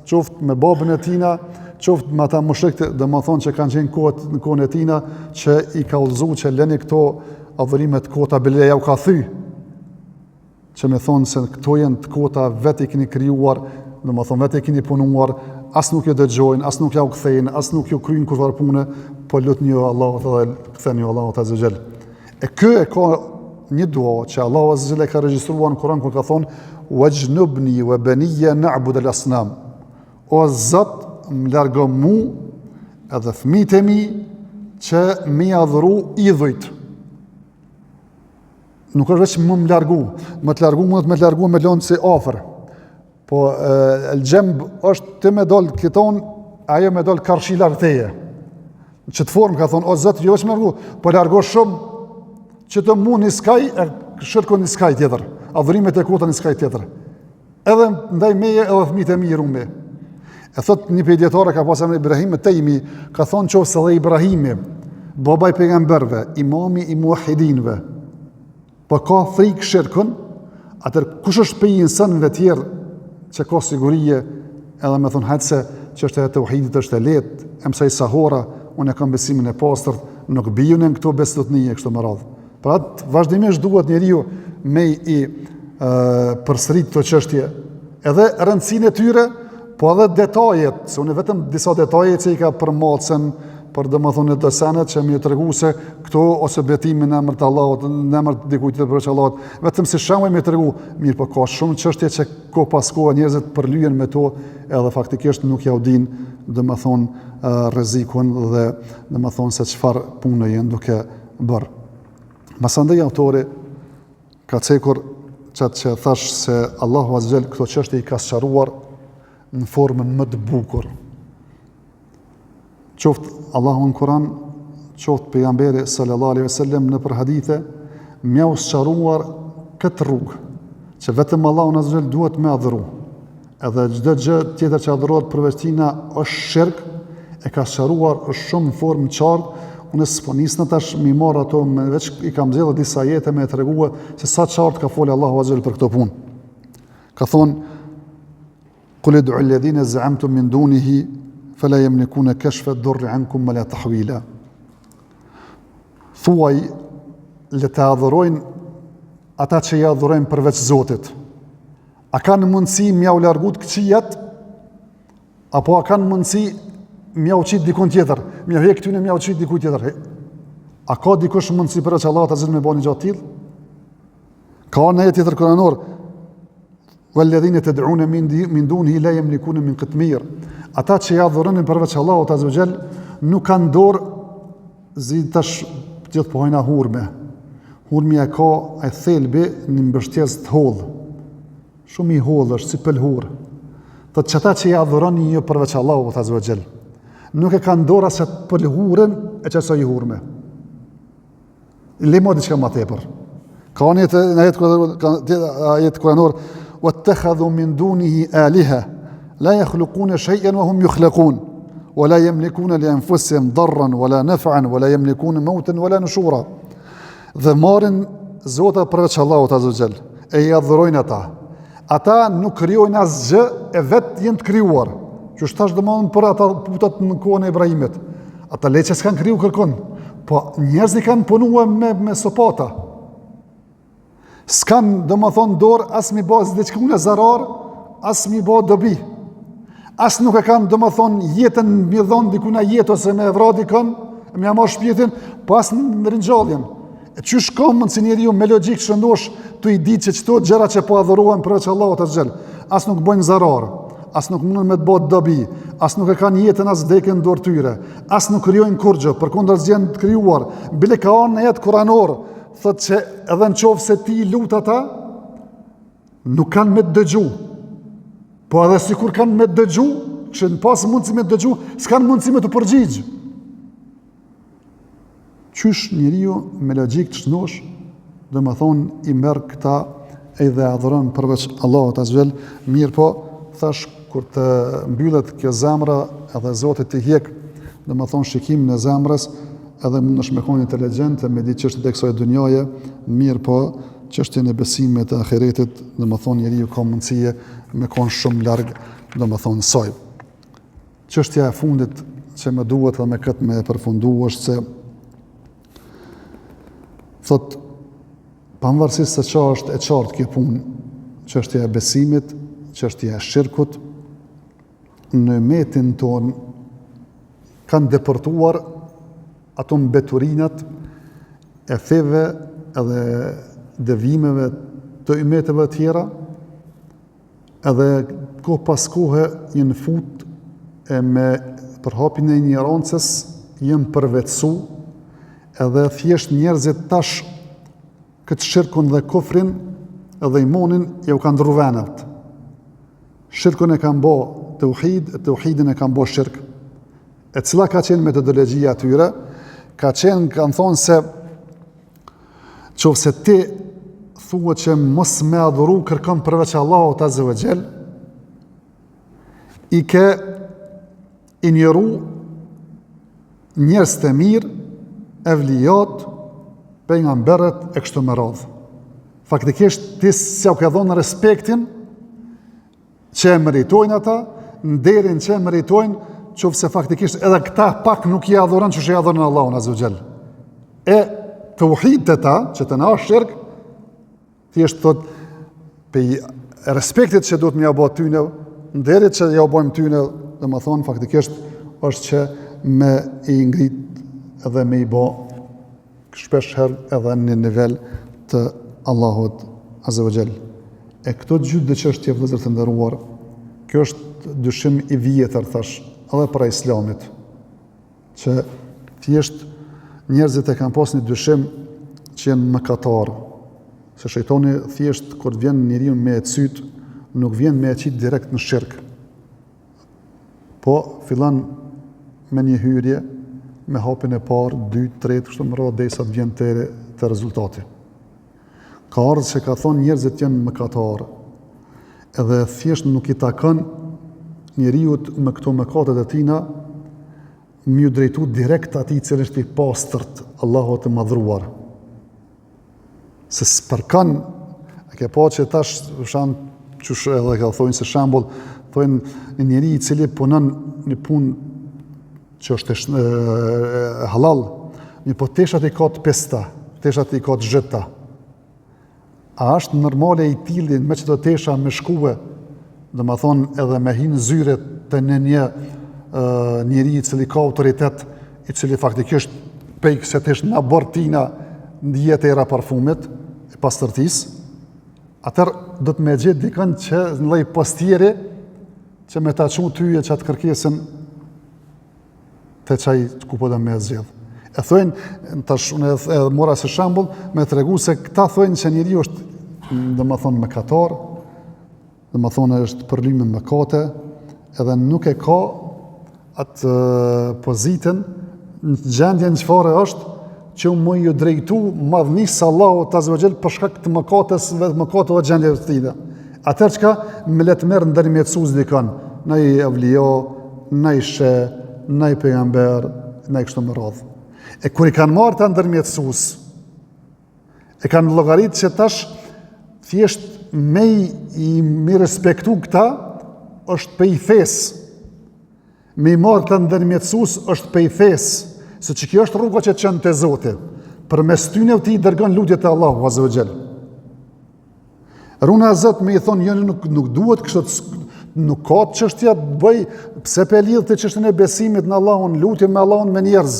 qoftë me babën e tina, qoftë me ata mushrikët, domethënë që kanë qenë në kohën e tina, që i ka udhëzuar që lëni këto adhurimet kota bile ja u ka thy. Që me thonë se këto janë të kota vetë i keni krijuar, domethënë vetë i keni punuar, as nuk ju dëgjojnë, as nuk ja u kthejnë, as nuk ju kryjnë kurrë punë, po lutni ju Allahut dhe ktheni ju Allahut azza xal. E ky e ka një dua që Allahu azza xal e ka regjistruar në Kur'an kur ka thonë wajnubni wa baniya na'bud al-asnam. O Zot, më largo mu edhe fëmijët e mi që më adhuru idhujt. Nuk është veç më largu, më të largu mund të më largu me lënë si afër. Po el xhemb është ti më dal kiton, ajo më dal karshila teje. Në çet formë ka thonë o Zot, jo veç më largu, po largo shumë që të mu një skaj e shirkun një skaj tjetër, adhurimet e kota një skaj tjetër. Edhe ndaj meje edhe fëmijët e mi rume. E thot një pejdietare ka pasur Ibrahim Tejmi, ka thonë qofse dhe Ibrahimi, baba i pejgamberëve, imami i muahidinëve, po ka frikë shirkun, atër kush është për insanëve tjerë që ka sigurie, edhe me thonë hajtë se që është e tauhidit është e letë, e mësaj sahora, unë e kam besimin e pastërt, nuk bijun e në këto beslutnije kështu më radhë. Pra atë vazhdimisht duhet njeriu me i përsërit këto çështje, edhe rëndësinë e tyre, po edhe detajet, se unë vetëm disa detajet që i ka përmacën për domethënë të senet që më tregu se këto ose betimin në emër të Allahut, në emër të dikujt të përveç Allahut, vetëm si shembull më tregu, mirë po ka shumë çështje që kohë pas kohe njerëzit përlyen me to, edhe faktikisht nuk ja u din domethënë rrezikun dhe domethënë se çfarë punë janë duke bërë. Masandej autori ka cekur çat që thash se Allahu azza xal këto çështje i ka sqaruar në formën më të bukur. Qoftë Allahu në Kur'an, qoftë pejgamberi sallallahu alaihi wasallam në për hadithe, më u sqaruar këtë rrugë, që vetëm Allahu azza xal duhet më adhuru. Edhe çdo gjë tjetër që adhurohet përveç tina është shirk, e ka sqaruar është shumë në formë qartë. Unë s'po nis në tash mi marr ato, me veç i kam zgjedhur disa jete me treguar se sa qartë ka folë Allahu azza xal për këtë punë. Ka thonë قل ادعوا الذين زعمتم من دونه فلا يملكون كشف الضر عنكم ولا تحويلا. Thuaj le të adhurojnë ata që ja adhurojnë përveç Zotit. A kanë mundësi m'ja u largut këqijat, apo a kanë mundësi m'ja u qit dikun tjetër, m'ja hek këtyne m'ja u qit dikun tjetër. A ka dikush mundësi përveç Allahut azza me bani gjatë tillë? Ka në ajet tjetër kuranor والذين تدعون من دونه لا يملكون من قطمير. Ata që ja adhurojnë përveç Allahut azza xal nuk kanë dorë zi tash gjithë pohojna hurme. Hurmja ka e thelbi në mbështjes të hollë. Shumë i hollë është si pëlhur. Thotë që ata që ja adhurojnë jo përveç Allahut azza xal nuk e kanë dorë as atë pëlhurën e çasoj hurme. Le modi çka më tepër. Ka në ajet kuranor واتخذوا من دونه آلهة لا يخلقون شيئا وهم يخلقون ولا يملكون لأنفسهم ضرا ولا نفعا ولا يملكون موتا ولا نشورا. Dhe marrin zota përveç Allahut azza xal, e i adhurojnë ata. Ata nuk krijojnë asgjë, e vetë jenë të krijuar. që shtash domethënë për ata putat në kohën e Ibrahimit. Ata leqe s'kan kriju kërkon, po njerëzit kanë punuar me sopata. S'kan domethënë dorë as mi bë diçka zarar, as mi bë dobi. As nuk e kanë domethënë jetën mi dhon diku na jetë ose me vrati kanë, me marr shpirtin, po as në ringjalljen. E qysh ka mundsi njeriu me logjik shëndosh tu i ditë se çto gjëra që po adhurohen përveç Allahut azhjal, as nuk bojnë zarar, as nuk mundën me të bëjë dobi, as nuk e kanë jetën as vdekjen dorë tyre, as nuk krijojnë kurrë, përkundër janë të krijuar. Bile ka në jetë kuranor, thotë se edhe nëse ti lut ata, nuk kanë me të dëgju. Po edhe sikur kanë me të dëgju, që në pas mundësi me të dëgju, s'kanë mundësi me të përgjigj. Qysh njeriu me logjik të shëndosh, domethënë i merr këta e dhe adhuron përveç Allahut azhjal, mirë po, thash kur të mbyllet kjo zemra edhe Zoti të hjek, domethënë shikimin e zemrës, edhe mund të shmekon inteligjent me di çështjet e kësaj dunjaje, mirë po, çështjen e besimit të ahiretit, domethënë njeriu ka mundësi me kon shumë larg, domethënë saj. Çështja e fundit që më duhet dhe me këtë me përfundu është se thot, pavarësisht se çfarë është e qartë kjo punë, çështja e besimit, çështja e shirkut, në metin ton kanë deportuar ato mbeturinat e feve edhe devimeve të ymeteve tjera, edhe kohë pas kohe jenë fut e me përhapjen e ignorancës jenë përvetësu, edhe thjesht njerëzit tash këtë shirkun dhe kufrin edhe imonin ja u kanë ndru venat. Shirkun e kanë bo tauhidin e kanë bo shirk. E cila ka qenë metodologjia atyre? Kanë thonë se qofse ti thua që mos me adhuru kërkon përveç Allahut azza wa jall, i ke injoru njerëz të mirë, evlijat, pejgamberët e kështu me radhë. Faktikisht ti s'ja u ke dhënë respektin që e meritojnë ata, nderin që e meritojnë, qofse faktikisht edhe këta pak nuk i adhuron që i adhuron Allahun azza wa jall. E tauhid të ta, që të na është shirk, thjesht thot pe respektit që duhet më ia bë tyne, nderit që ja u bëjmë tyne, domethënë faktikisht është që me i ngrit edhe me i bo shpesh herë edhe në nivel të Allahut azza wa jall. E këto gjithë dhe çështje vëllezër të nderuar, kjo është dyshim i vjetër thash, edhe para Islamit, që thjesht njerëzit e kanë pas një dyshim që janë mëkatar, se shejtani thjesht kur vjen njeriu me e cyt, nuk vjen me e qit direkt në shirk, po fillon me një hyrje, me hapin e parë, 2, 3, kështu më radhë derisa të vjen te rezultati. Ka ardhur që ka thonë njerëzit janë mëkatarë, edhe thjesht nuk i takon njeriu me këto mëkatet e tina më drejtu direkt atij i cili është i pastërt, Allahu të madhruar. Se s'përkan, e ke pa që tash qysh edhe ka thonë se shembull, thonë një njeri i cili punon një punë që është halal, një po teshat i ka të pesta, teshat i ka të zhëta. A është normale i tillin me që të tesha me shkue, dhe më thonë edhe me hinë zyre të në një njeri i cili ka autoritet, i cili faktikisht pejkë se tesh në abortina në jetë era parfumit, e pastërtis, atër do të me gjithë dikën që në lej postjeri, që me ta qunë tyje që atë kërkesin të qaj ku po dhe me zjedh. E thojnë, tash unë e mora se shambull, me të regu se këta thojnë që njëri është, dhe më thonë, mëkatar, dhe më thonë është përlime mëkate, edhe nuk e ka atë pozitën, në gjendjen çfarë është, që më ju drejtu madhnisë Allahut azza wa jall për shkak të mëkatës dhe mëkateve të gjendjes së tij. Atëherë çka me le të merr ndërmjetësues dikon, në evlio, në she, në pejgamber, në kështu me radhë. E kur i kanë marrë ta ndërmjetësues, e kanë llogaritë që tash thjesht me i respektu këta është pe i fesë, Me I marrë të ndërmjetësus është pej fesë, se që kjo është rruga që qënë të Zoti. Për mes tyne ti I dërgon lutjet e Allahu Azza wa Jall. Runa Zot me I thonë, jo nuk duhet kështu, nuk ka çështja të bëj, pse pe lidh të çështën e besimit në Allahun, lutje me Allahun me njerëz.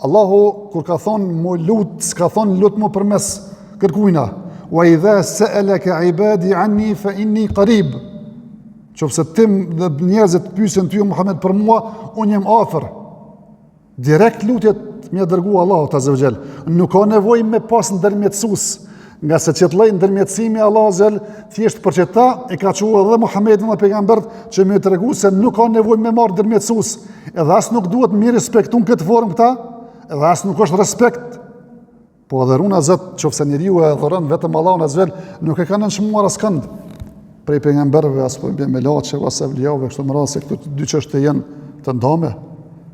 Allahu kur ka thonë mu lut, s'ka thonë lut mu përmes kërkujna. Wa idha sa'alaka ibadi anni fa inni qarib. Qofse tim dhe njerëzit pyesin ty Muhammed për mua, unë jam afër. Direkt lutjet më dërgua Allahu Azza wa Jall. Nuk ka nevojë me pas ndërmjetësues, nga se që të lejnë ndërmjetësimi Allah Azza thjesht për që ta e ka qua edhe Muhammedin dhe pejgambert që më tregu se nuk ka nevojë me marrë ndërmjetësues. Edhe as nuk duhet më respektun këtë formë këta, edhe as nuk është respekt. Po edhe runa Zot, qofse njeriu e adhuron vetëm Allahun Azza nuk e ka nënçmuar askënd prej pejgamberëve as po me laçe as evliave, kështu më radh se këto dy çështje janë të ndame.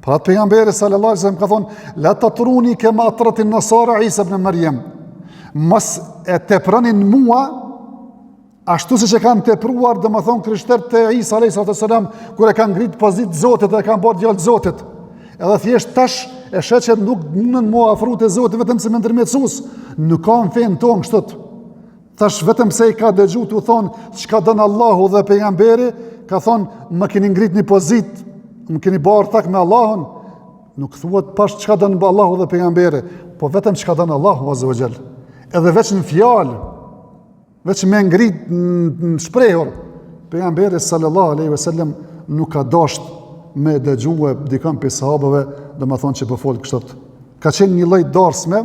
Pra atë pejgamberi sallallahu alaihi wasallam ka thonë: "La tatruni kama atrat an-nasara Isa ibn Maryam." Mos e tepronin mua ashtu siç e kanë tepruar domethënë krishterët e Isa alayhis salam kur e kanë ngrit pozitë Zotit dhe e kanë bërë djalë Zotit. Edhe thjesht tash e shet që nuk mundën mua afru te Zoti vetëm se me ndërmjetësues. Nuk ka në fen ton kështu. Tash vetëm se I ka dëgju të thonë çka don Allahu dhe pejgamberi, ka thonë më keni ngrit një pozitë, më keni bërë tak me Allahun. Nuk thuhet pas çka don Allahu dhe pejgamberi, po vetëm çka don Allahu Azza wa Jall. Edhe veç në fjalë, veç me ngrit në shprehur, pejgamberi sallallahu alaihi wasallam nuk ka dasht me dëgjue dikon prej sahabëve, domethënë që po fol kështu. Ka qenë një lloj darsme,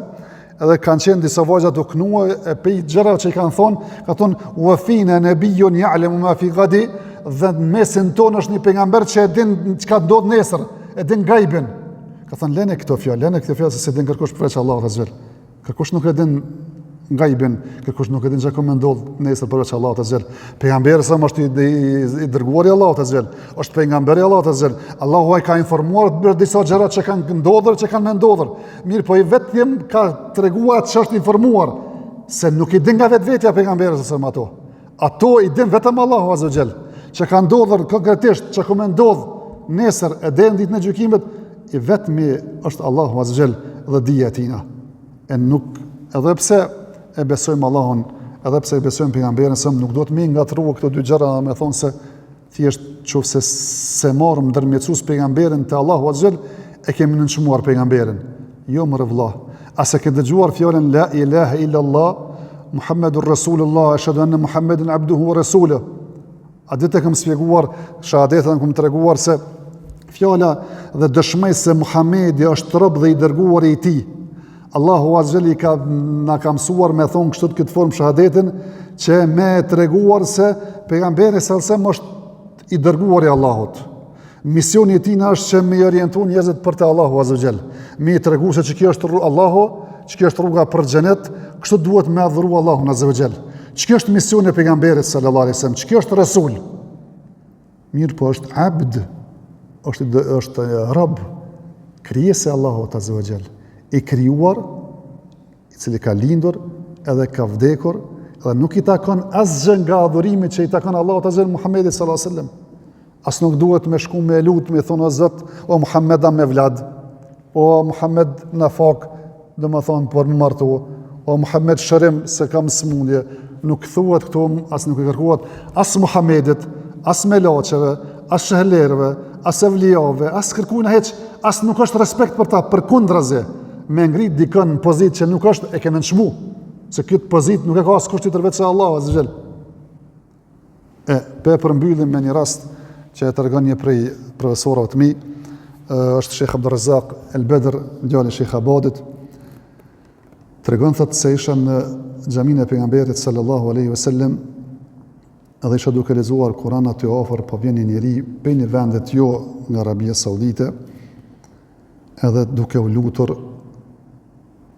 edhe kanë qenë disa vajza të knua e pe gjëra që I kanë thonë, ka thonë wa fina nabiyyun ya'lamu ma fi ghadi, dhe në mesin tonë është një pejgamber që e din çka ndodh nesër, e din gajbin. Ka thonë lene këto fjalë se din kërkush përveç Allahut Azza. Kërkush nuk e din gajbin, kërkush nuk e din çka më ndodh nesër përveç Allahut Azza. Pejgamberi sa është I dërguari I Allahut Azza, është pejgamberi I Allahut Azza. Allahu ai ka informuar për disa gjëra që kanë ndodhur, që kanë më ndodhur. Mirë, po I vetëm ka treguar që është informuar, se nuk I din nga vetvetja pejgamberi sa ato. Ato I din vetëm Allahu Azza wa që ka ndodhur konkretisht, që ku më ndodh nesër e deri në ditën e gjykimit, I vetmi është Allahu Azza dhe dija e tina. E nuk, edhe pse e besojmë Allahun, edhe pse e besojmë pejgamberin, nuk do të më ngatrua këto dy gjëra me thonë se thjesht qofse se marrëm ndërmjetësues pejgamberin te Allahu Azza e kemi nënçmuar pejgamberin. Jo më vëlla. A se ke dëgjuar fjalën la ilaha illa Allah, Muhammedur Rasulullah, ashhadu anna Muhammeden abduhu wa rasuluhu. A ditë kam shpjeguar shahadetën, kam treguar se fjala dhe dëshmoj se Muhamedi është rob dhe I dërguari I Tij. Allahu Azza ka na ka mësuar me thon kështu këtë formë shahadetën që me treguar se pejgamberi sallallahu alajhi wasallam është I dërguari I Allahut. Misioni I tij është që me orienton njerëzit për te Allahu Azza wa Jall. Me tregu se kjo është Allahu, që kjo është rruga për xhenet, kështu duhet me adhuru Allahun Azza wa Jall. Që është misioni I pejgamberit sallallahu alajhi wasallam, që është rasul. Mirë, po është abd, është rob, krijesë e Allahut Azza wa Jall. I krijuar, I cili ka lindur edhe ka vdekur, dhe nuk I takon asgjë nga adhurimi që I takon Allahut Azza wa Jall Muhammedit sallallahu alajhi wasallam. As nuk duhet me shku me lut, me thonë o Zot, o Muhammeda me vlad, o Muhammed në fak, dhe më thonë për më martu, o Muhammed shërim se kam smundje. Nuk thuhet këto, as nuk I kërkuat, as Muhammedit, as me laqeve, as shëhlerve, as evlijave, as kërkujna heq, as nuk është respekt për ta, për kundrazi, me ngrit dikën në pozit që nuk është, e ke nënçmu, se këtë pozit nuk e ka as kushti tërveç se Allah, Azza Jall. Pe përmbyllim me një rast, që e tregon një prej profesorëve të mi, është Sheikh Abdurrazzaq El Bedr, djali I Sheikh Abadit. Tregon thotë se isha në xhaminë e pejgamberit sallallahu alaihi wasallam, edhe isha duke lexuar Kur'an aty afër, po vjen një njeri prej një vendet jo nga Arabia Saudite, edhe duke u lutur,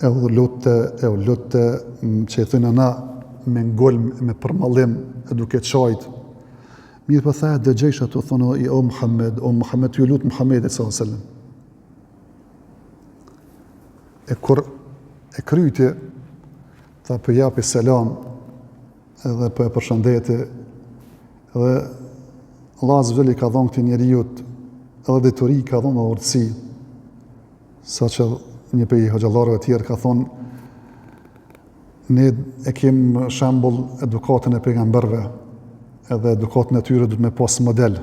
e u lutte, që I thënë na me ngolm, me përmallim, e duke qajt. Mirë për thaja dëgjejsha të thonë o Muhammed, ju lutë Muhammedit s.a.s. E kur e kryti, tha për japi selam, edhe për përshëndeti, edhe Allah Azza wa Jalla ka dhonë këti njeriut edhe detyri ka dhënë dhe urtësi. Sa që një prej hoxhallarëve tjerë ka thonë, ne e kem shembull edukatën e pejgamberëve, edhe edukatën e tyre duhet me pas model.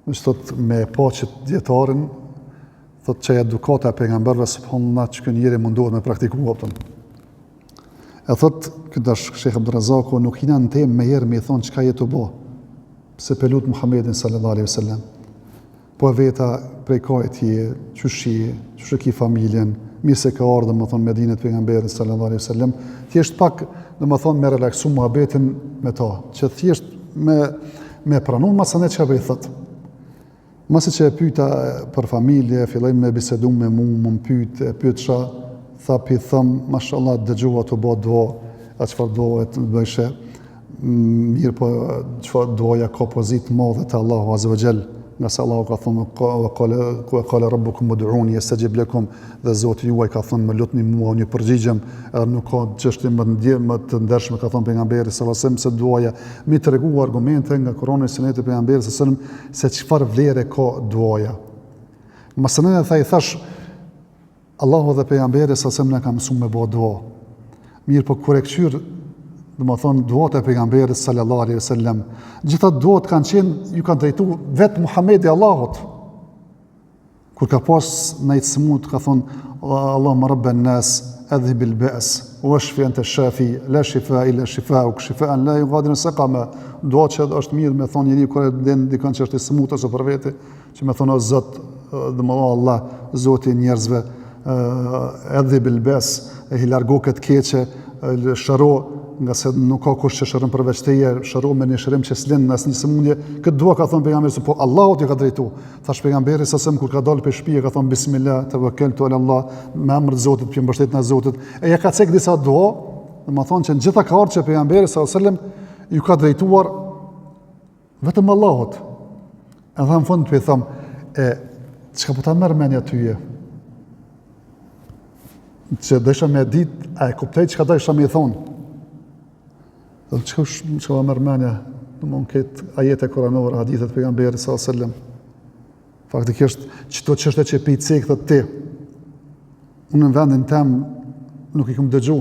Nëse thot me pa që djetarin, thot që edukata e pejgamberëve subhanallahu që ky njeri mundohet me praktikuar atë. E thot këtë Sheikh Abdurrazaku, nuk hina në temë me herë me i thonë çka jetu bo, se pelut Muhammedin sallallahu alaihi wasallam. Po veta prej kajt je, qysh e ki familjen, mirë se ka ardhur domethënë Medinet pejgamberit sallallahu alaihi wasallam, thjesht pak domethënë me relaksu muhabetin me ta, që thjesht me pranun masane çka i thot. Masi që e pyeta për familje, filloj me bisedu me mu, më pyetësha, tha pi thëm, mashallah, dëgjua të bo dua, a qëfar dua e të bëjshë, mirë po qëfar duaja ka pozitë madhe të Allahu Azza wa Jall, nga se Allahu ka thonë, wa qala rabbukum ud'uni astajib lakum, dhe Zoti juaj ka thonë, më lutni mua, unë ju përgjigjem, nuk ka çështje më të ndershme, ka thonë pejgamberi sallallahu alajhi wasallam, se duaja mi tregu argumente nga Kurani dhe Suneti e pejgamberit sallallahu alajhi wasallam se çfarë vlere ka duaja. Masalan i thash, Allahu dhe pejgamberi sallallahu alajhi wasallam na ka mësuar me bë dua. Mirë po kur e kqyr, domethënë duat e pejgamberit sallallahu alaihi wasallam, gjitha duat kanë qenë, ju kanë drejtu vetë Muhamedi Allahut. Kur ka pas në i smut, ka thonë, Allahumma rabban nas, adhhib al-ba's, washfi anta ash-shafi, la shifa illa shifa'uk, shifa'an la yughadiru saqama. Dua që është mirë me thonë njeriu kur e den dikon që është i smut ose për vete, që me thonë o Zot, domethënë Allah, Zoti i njerëzve, adhhib al-ba's, e largo këtë keqe, shëro, nga se nuk ka kush që shërëm përveç teje, shëro me një shërim që s'len në asnjë sëmundje. Këtë dua ka thonë pejgamberi, po Allahut i ka drejtu. Thash pejgamberi sasem kur ka dalë për shtëpi, ka thonë bismillah, tawakkaltu ala Allah, me emrin e Zotit, për mbështetjen e Zotit. E ja ka cek disa dua, domethënë që në gjitha ka ardhur që pejgamberi sallallahu alajhi wasallam ju ka drejtuar vetëm Allahut. Edhe në fund i them, çka po ta merr mendja tyje? Që desha me ditë, a e kuptoj çka desha me i thonë? Dhe që va mërmenja, në mund këtë ajete koranore, hadithet pejgamberit sallallahu alajhi wasallam. Faktikisht, çdo çështje që pe i cekët ti, unë në vendin tem nuk i kam dëgju.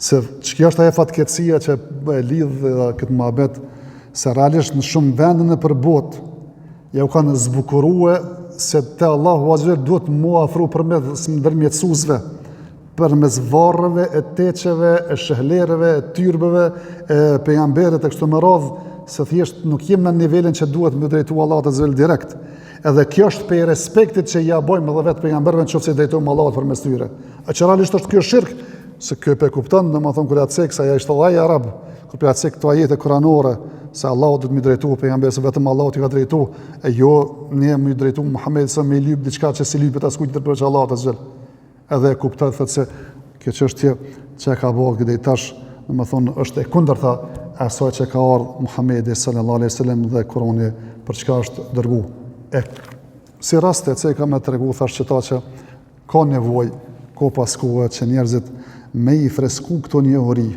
Se që është ajo fatkeqësia që e lidh këtë muhabet, se realisht në shumë vendin e përbot, ja u kanë zbukurue se te Allahu Azza wa Jall duhet mu afru përmes ndërmjetësuesve, përmes varrëve, e teqeve, e shëhlerëve, e tyrbeve, e pejgamberit e kështu me radhë, se thjesht nuk jem në nivelin që duhet me drejtu Allahut Azza wa Jall direkt. Edhe kjo është për respektit që ja bojmë edhe vetë pejgamberëve nëse i drejtojmë Allahut përmes tyre. A që realisht është kjo shirk, se kjo e kupton, domethënë kur ja cek sa ja ishte vllai arab, kur ja cek këto ajete koranore, se Allahu do të më drejtojë pejgamberit, se vetëm Allahut i ka drejtuar, e jo ne më drejtu Muhamedit sa me lyp diçka që si lypet as kujt tjetër përveç Allahut Azza wa Jall. Edhe e kuptoj thotë se kjo çështje që ka bërë këtë tash, domethënë është e kundërta asaj që ka ardhur Muhamedi sallallahu alaihi wasallam dhe Kurani për çka është dërgu. Si raste që kam të tregu thash që ka nevojë ko pas kohë që njerëzit me i fresku këto njohuri,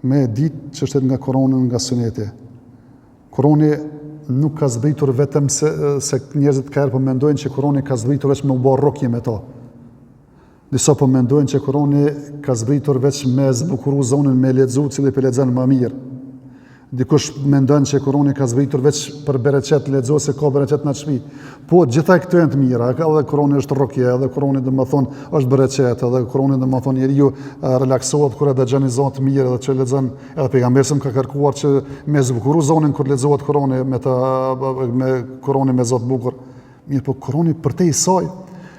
me ditë çështet nga Kurani nga Suneti. Kurani nuk ka zbritur vetëm se njerëzit ka po mendojnë që Kurani ka zbritur vetëm me u bë rrokje me to. Disa po mendojnë që Kurani ka zbritur vetëm me zbukuru zonën me lexu, cili pe lexon më mirë. Dikush mendon që Kurani ka zbritur vetëm për bereqet lexo se ka bereqet në shtëpi. Po gjitha këto janë të mira, edhe Kurani është rrokje, edhe Kurani domethënë është bereqet, edhe Kurani domethënë njeriu relaksohet kur e dëgjon zonë të mirë edhe që lexon, edhe pejgamberi ka kërkuar që me zbukuru zonën kur lexohet Kurani me Kurani me zot bukur. Mirë, po Kurani për te i saj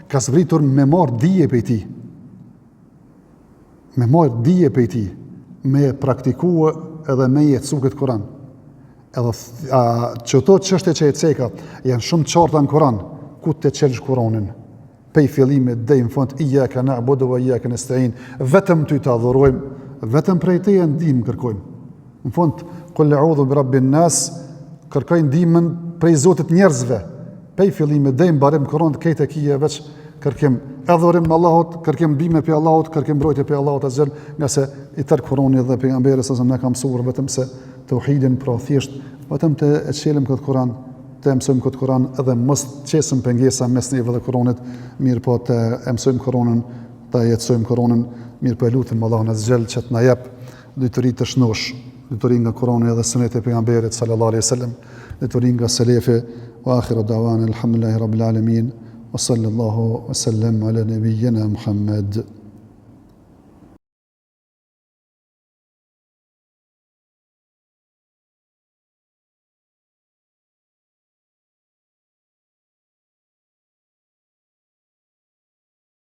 ka zbritur me marr dije prej tij. Me marr dije prej tij, me praktikue edhe me jetësu këtë Kur'an. Edhe që to çështje që e ceka janë shumë qarta në Kur'an, ku të çelësh Kur'anin. Pej fillimit deri në fund, iyyaka na'budu wa iyyaka nasta'in, vetëm ty të adhurojmë, vetëm prej teje ndihmë kërkojmë. Në fund, qul a'udhu bi rabbin nas, kërkoj ndihmën prej Zotit njerëzve. Pej fillimit deri në mbarim Kur'an këtë kije veç kërkim adhurim me Allahut, kërkim ndihmë pe Allahut, kërkim mbrojtje pe Allahut Azza wa Jall, nga se i tërë Kur'ani dhe pejgamberi sa na ka mësuar vetëm se tauhidin, pra thjesht vetëm të e çelim këtë Kur'an, të mësojmë këtë Kur'an edhe mos qesëm pengesa mes neve dhe Kur'anit, mirë po të mësojmë Kur'anin, të jetësojmë Kur'anin, mirë po e lutim Allahun azza xal që të na jep dytëri të shnosh, dytëri nga Kur'ani dhe suneti e pejgamberit sallallahu alaihi wasallam, dytëri nga selefi. Wa akhiru da'wana alhamdulillahi rabbil alamin wa sallallahu wa sallam ala nabiyyina Muhammad.